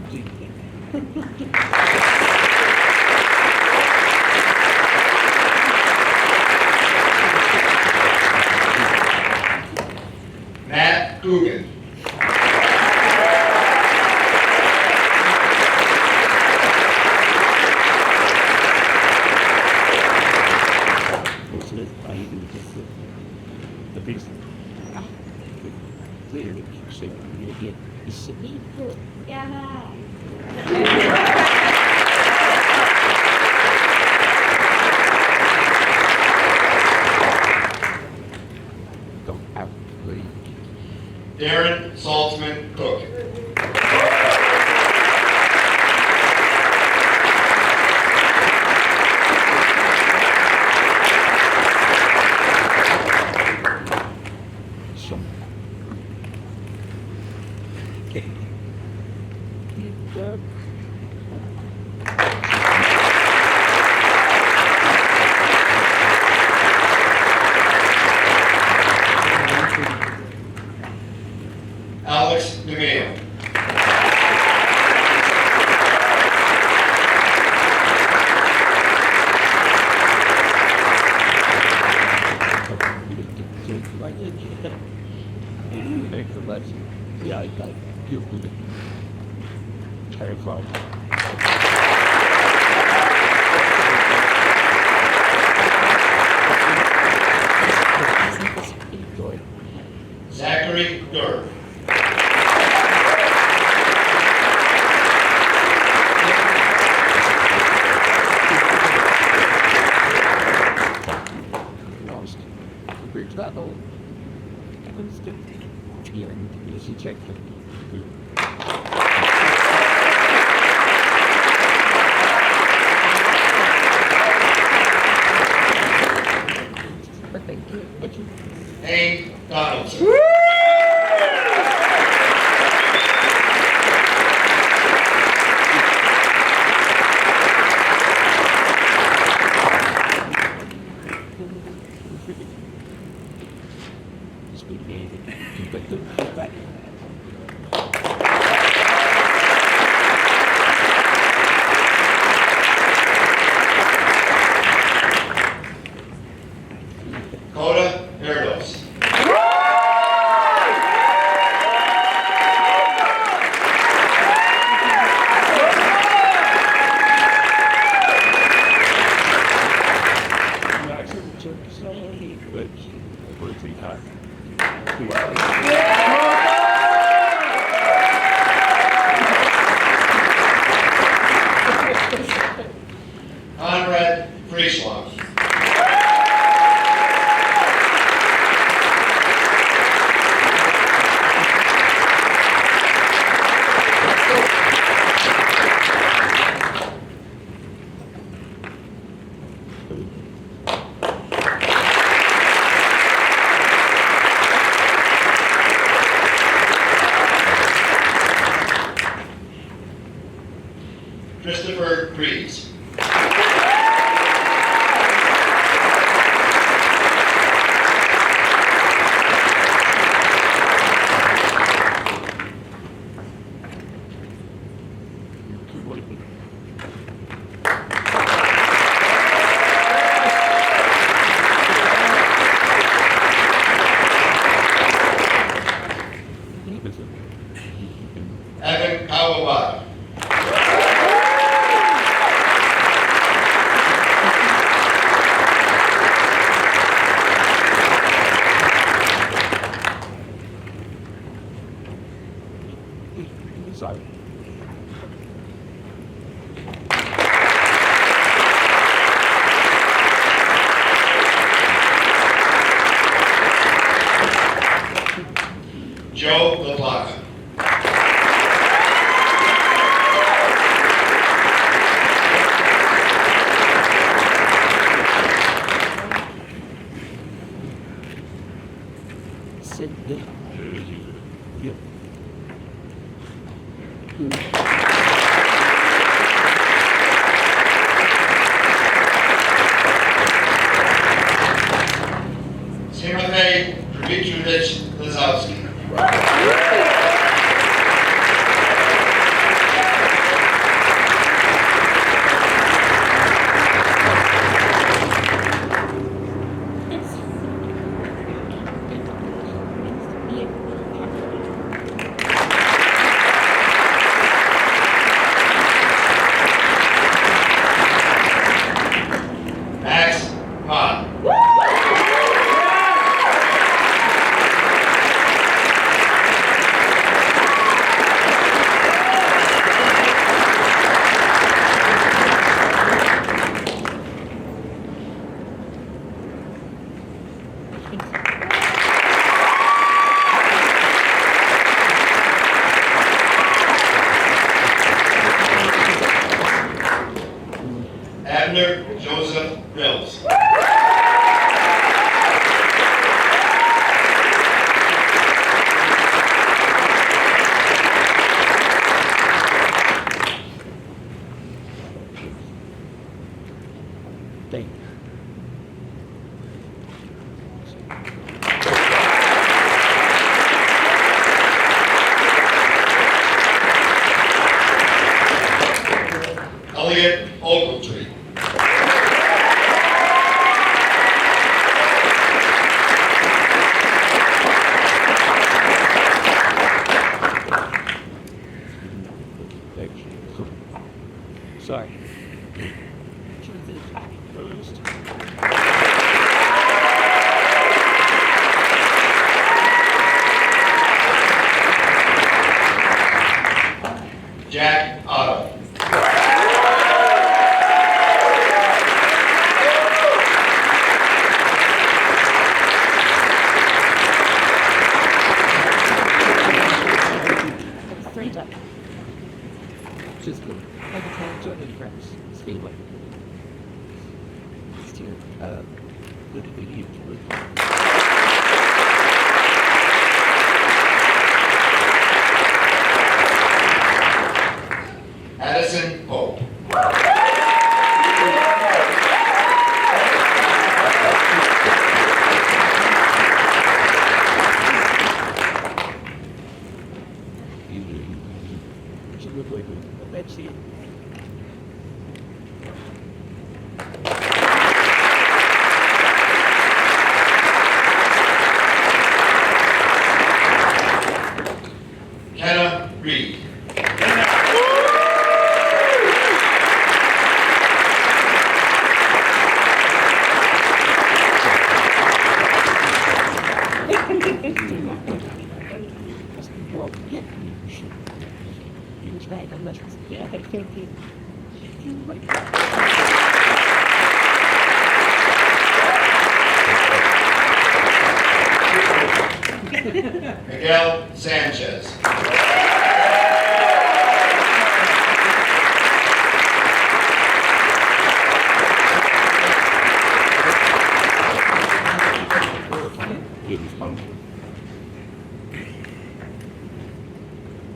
Matt Coogan. the biggest clear shape you get is go out, please. Darren Saltzman Cook. Some. Okay. Alex DeMeo. Yeah, I got you. Terrified. Zachary Durr. Lost. Weird battle. Yes, you checked it. Thank you. But you. Hank Donaldson. Coda Erdos. Conrad Friesland. Sorry. Joe LaPlaca. Sit there. Yep. Timothy Dmitrovich Lazowski. Max Hahn. Abner Joseph Mills. Thank you. Elliot Ogletree. Thank you. Sorry. Opposed? Jack Otto. Straight up. Just good. Like a town joining friends. Speedway. It's here. Good to be here. Addison Pope. Should look like a bed seat. Kenna Reed. Well, yeah. He was right. I'm not. Yeah, I think he. Miguel Sanchez.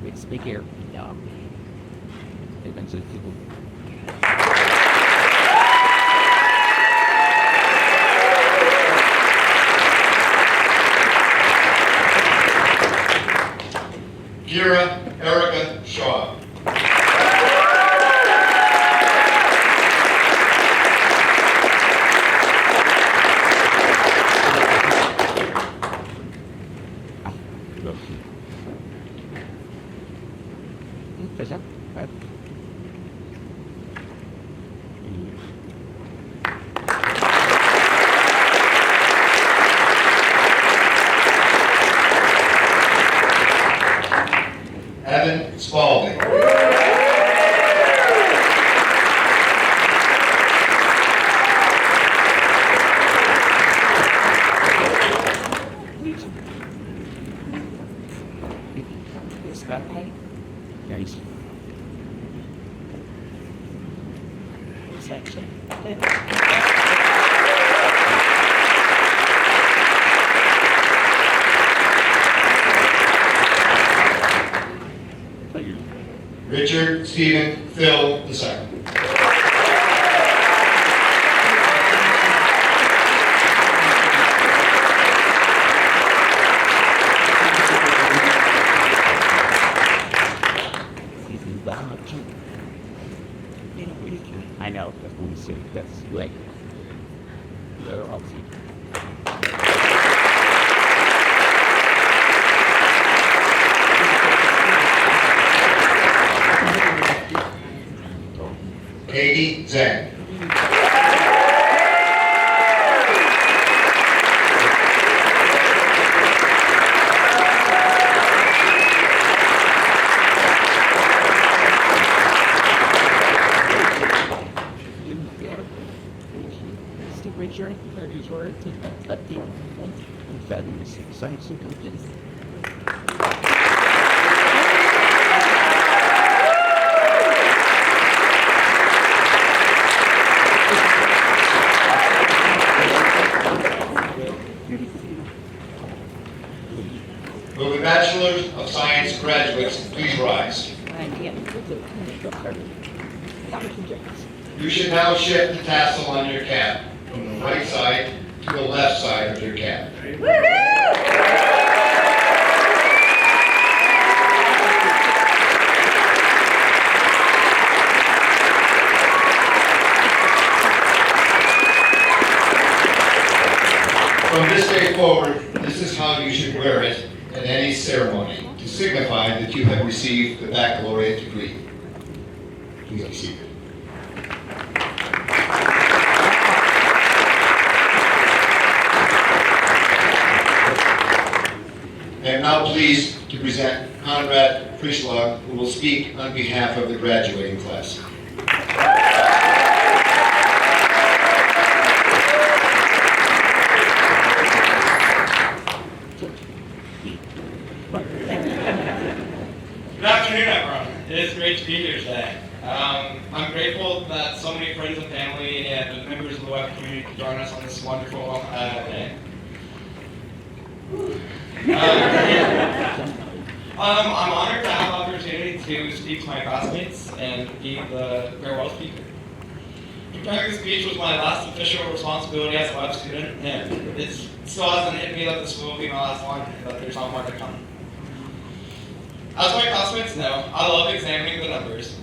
It's big here. Events of people. Kira Erica Shaw. Evan Spalding. Richard Stephen Phil II. I know, that's what we say. That's like, they're obviously. Katie Zhang. Richard, very short, but the fabulous science and competence. Will the Bachelor of Science graduates please rise? You should now shift the tassel on your cap from the right side to the left side of your cap. From this day forward, this is how you should wear it at any ceremony to signify that you have received the baccalaureate degree. Please be seated. I am now pleased to present Conrad Frischlag, who will speak on behalf of the graduating class. Good afternoon, everyone. It is great to be here today. I'm grateful that so many friends and family and members of the Webb community could join us on this wonderful day. I'm honored to have the opportunity to speak to my classmates and be the farewell speaker. Preparing this speech was my last official responsibility as a Webb student, and it still hasn't hit me that this will be my last one, but there's not more to come. As my classmates know, I love examining the numbers.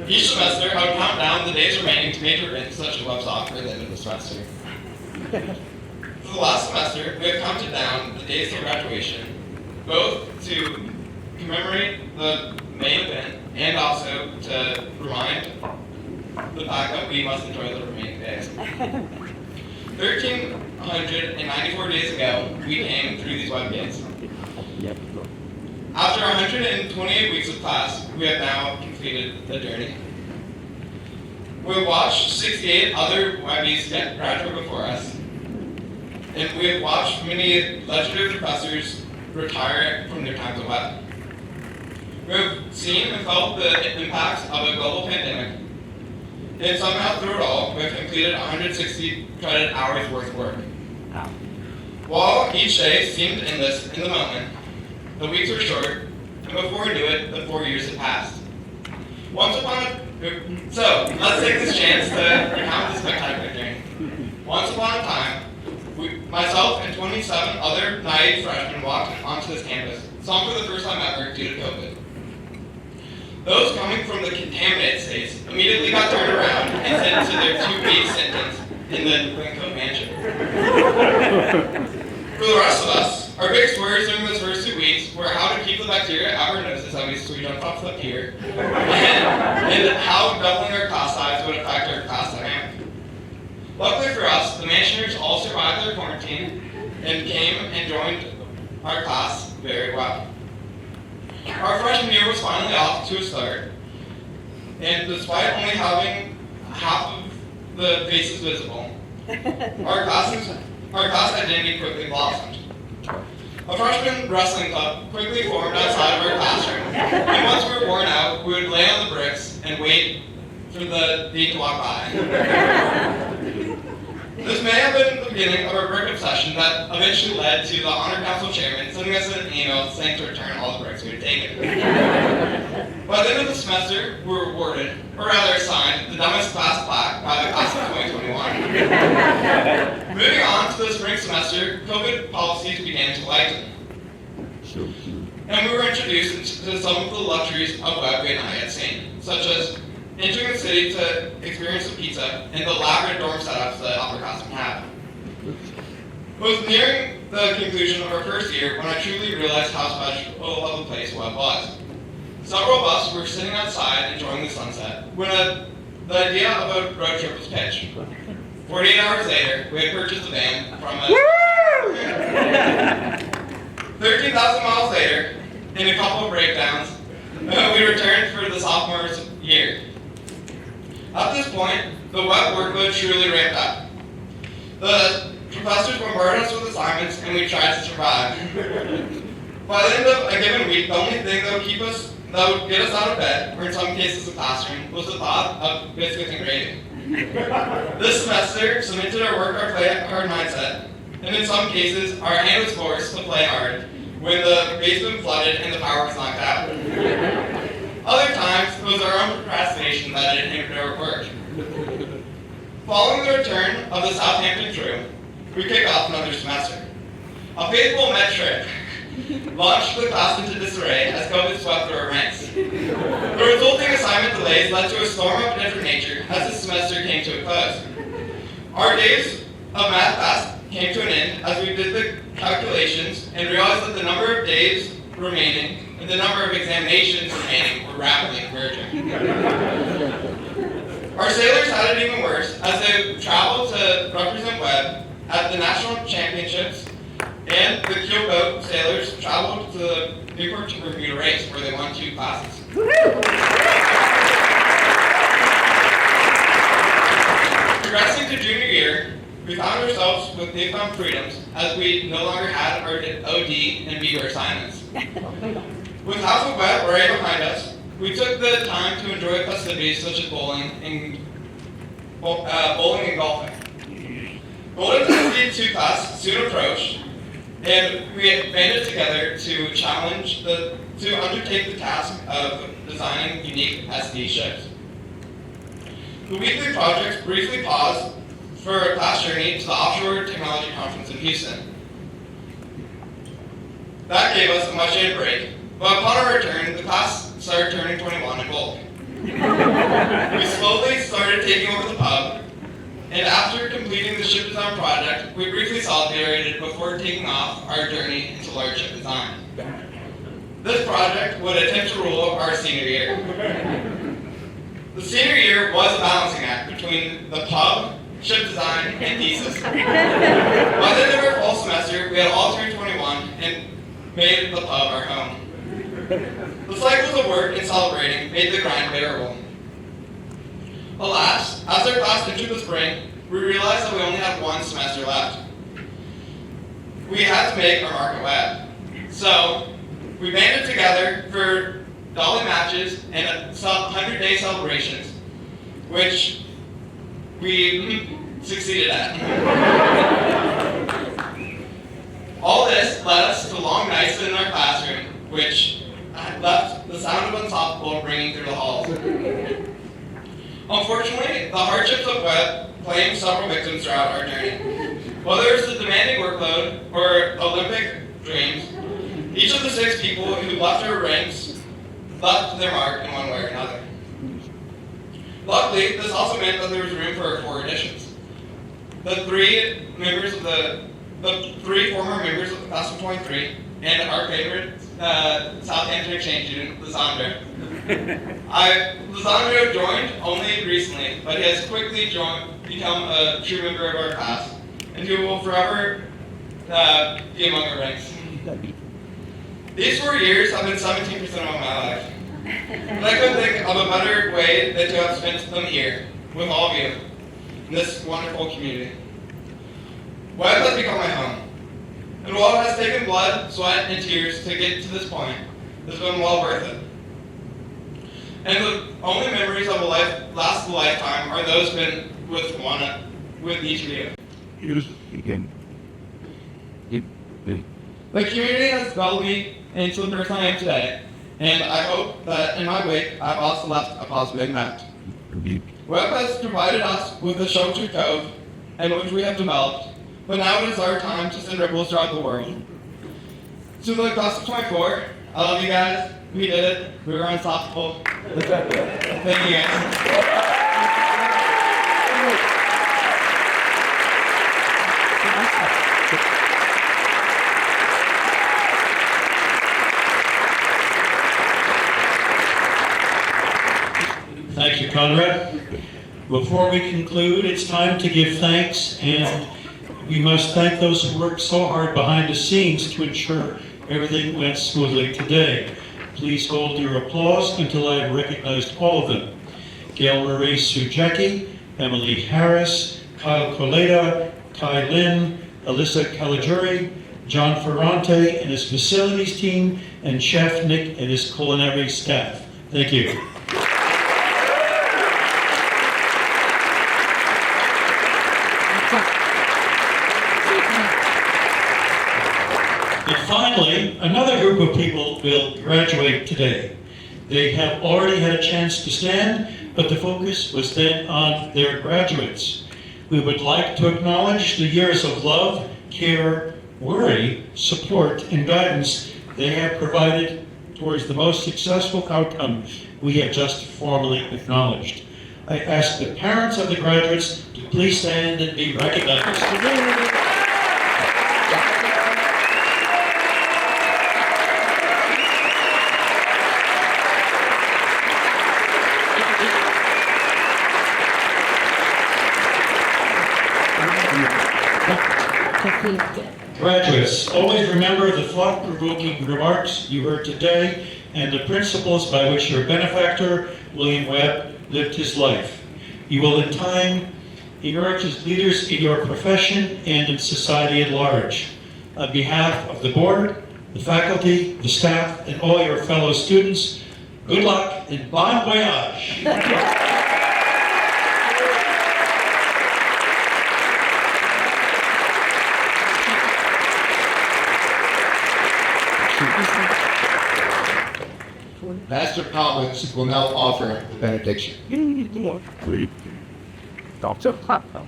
Each semester, I would count down the days remaining to major in such as Webb soccer at the end of the semester. For the last semester, we have counted down the days to graduation, both to commemorate the main event and also to remind the fact that we must enjoy the remaining days. 1,394 days ago, we came through these Webb gates. After 128 weeks of class, we have now completed the journey. We have watched 68 other Webbies graduate before us, and we have watched many legendary professors retire from their times at Webb. We have seen and felt the impacts of a global pandemic, and somehow through it all, we have completed 160 credit hours worth of work. While each day seemed endless in the moment, the weeks were short, and before we knew it, the 4 years had passed. So, let's take this chance to recount this spectacular journey. Once upon a time, myself and 27 other naive freshmen walked onto this campus, some for the first time ever due to COVID. Those coming from the contaminated states immediately got turned around and sent to their 2-week sentence in the Glencoe mansion. For the rest of us, our biggest worries during those first 2 weeks were how to keep the bacteria out of our noses so we don't puff up here, and how doubling our class size would affect our class dynamic. Luckily for us, the mansioners all survived their quarantine and came and joined our class very well. Our freshman year was finally off to a start, and despite only having half of the faces visible, our class identity quickly blossomed. freshman wrestling club quickly formed outside of our classroom, and once we were worn out, we would lay on the bricks and wait for the dean to walk by. This may have been the beginning of our brick obsession that eventually led to the honor council chairman sending us an email saying to return all the bricks we had taken. By the end of the semester, we were awarded, or rather assigned, the dumbest class plaque by the class of 2021. Moving on to the spring semester, COVID policies began to lighten. So cute. And we were introduced to some of the luxuries of Webb we had not yet seen, such as entering the city to experience a pizza and the elaborate dorm setups that upperclassmen have. It was nearing the conclusion of our first year when I truly realized how special of a place Webb was. Several of us were sitting outside enjoying the sunset when the idea of a road trip was pitched. 48 hours later, we had purchased a van from a 13,000 miles later, in a couple of breakdowns, we returned for the sophomore's year. At this point, the Webb workload truly ramped up. The professors bombarded us with assignments, and we tried to survive. By the end of a given week, the only thing that would get us out of bed, or in some cases the classroom, was the thought of biscuits and gravy. This semester cemented our work our play hard mindset, and in some cases, our hand was forced to play hard when the basement flooded and the power was knocked out. Other times, it was our own procrastination that had hindered our work. Following the return of the Southampton crew, we kicked off another semester. A faithful Met trip launched the class into disarray as COVID swept through our ranks. The resulting assignment delays led to a storm of a different nature as the semester came to a close. Our days of math class came to an end as we did the calculations and realized that the number of days remaining and the number of examinations remaining were rapidly converging. Our sailors had it even worse as they traveled to represent Webb at the national championships, and the keelboat sailors traveled to the Newport to Bermuda race where they won 2 classes. Progressing to junior year, we found ourselves with newfound freedoms as we no longer had our OD and BR assignments. With half of Webb right behind us, we took the time to enjoy festivities such as bowling and golfing. Golden Dynasty 2 class soon approached, and we had banded together to undertake the task of designing unique SD ships. The weekly projects briefly paused for a class journey to the Offshore Technology Conference in Houston. That gave us a much-needed break, but upon our return, the class started turning 21 and bold. We slowly started taking over the pub, and after completing the ship design project, we briefly celebrated before taking off our journey into large ship design. This project would attempt to rule our senior year. The senior year was a balancing act between the pub, ship design, and thesis. By the end of our fall semester, we had all turned 21 and made the pub our home. The cycles of work and celebrating made the grind bearable. Alas, as our class entered the spring, we realized that we only had 1 semester left. We had to make our mark at Webb. So, we banded together for dolly matches and 100-day celebrations, which we succeeded at. All this led us to long nights in our classroom, which left the sound of unstoppable ringing through the halls. Unfortunately, the hardships of Webb claimed several victims throughout our journey. Whether it's the demanding workload or Olympic dreams, each of the 6 people who left our ranks left their mark in one way or another. Luckily, this also meant that there was room for 4 additions. The 3 former members of the class of 23, and our favorite Southampton exchange student, Lisandro. Lisandro joined only recently, but he has quickly become a true member of our class, and who will forever be among our ranks. These 4 years have been 17% of my life. And I couldn't think of a better way than to have spent them here, with all of you, in this wonderful community. Webb has become my home. And while it has taken blood, sweat, and tears to get to this point, it's been well worth it. And the only memories of a last lifetime are those spent with each of you. The community has developed me into the person I am today, and I hope that in my wake, I've also left a positive impact. Webb has provided us with the shelter cove, and which we have developed, but now it is our time to send ripples throughout the world. To the class of 24, I love you guys. We did it. We were unstoppable. Thank you guys. Thank you, Conrad. Before we conclude, it's time to give thanks, and we must thank those who worked so hard behind the scenes to ensure everything went smoothly today. Please hold your applause until I have recognized all of them. Gail Marie Sujecki, Emily Harris, Kyle Coleda, Kai Lin, Alyssa Caligiuri, John Ferrante and his facilities team, and Chef Nick and his culinary staff. Thank you. And finally, another group of people will graduate today. They have already had a chance to stand, but the focus was then on their graduates. We would like to acknowledge the years of love, care, worry, support, and guidance they have provided towards the most successful outcome we have just formally acknowledged. I ask the parents of the graduates to please stand and be recognized. Graduates, always remember the thought-provoking remarks you heard today and the principles by which your benefactor, William Webb, lived his life. You will in time emerge as leaders in your profession and in society at large. On behalf of the board, the faculty, the staff, and all your fellow students, good luck and bon voyage. Pastor Collins will now offer the benediction. Dr. Papa.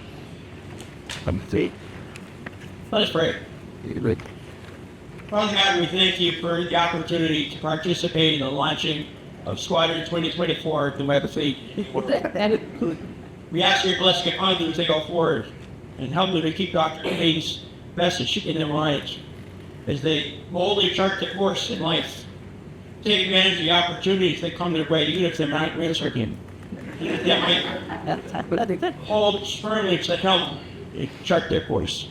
I'm safe. Let us pray. Father God, we thank you for the opportunity to participate in the launching of Squadron 2024 at the Webb Fleet. We ask your blessing upon them as they go forward and help them to keep Dr. King's message in their minds as they boldly chart the course in life. Take advantage of the opportunities that come their way, even if they're not resurrecting. They might hold firmly to help chart their course.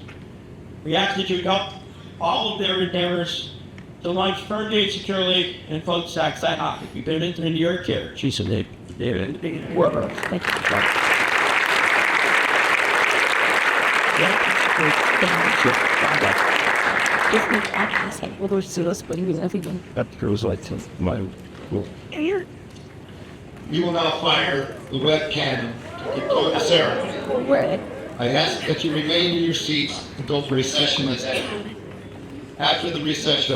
We ask that you help all of their endeavors to launch firmly and securely and folks that off. You've been into your care. Jesus, thank You will now fire the Webb cannon to conclude the ceremony. I ask that you remain in your seats until the recession is ended. After the recession,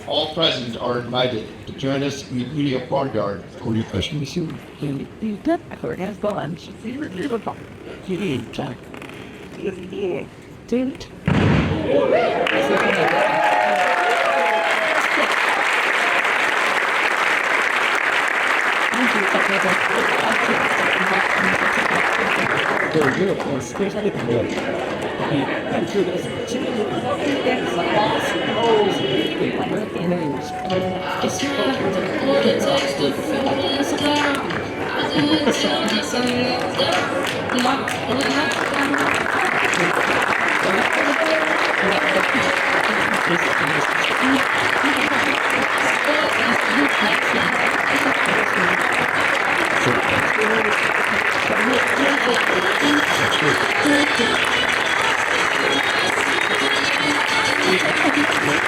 all present are invited to join us in the media courtyard for refreshments. Thank you. Okay.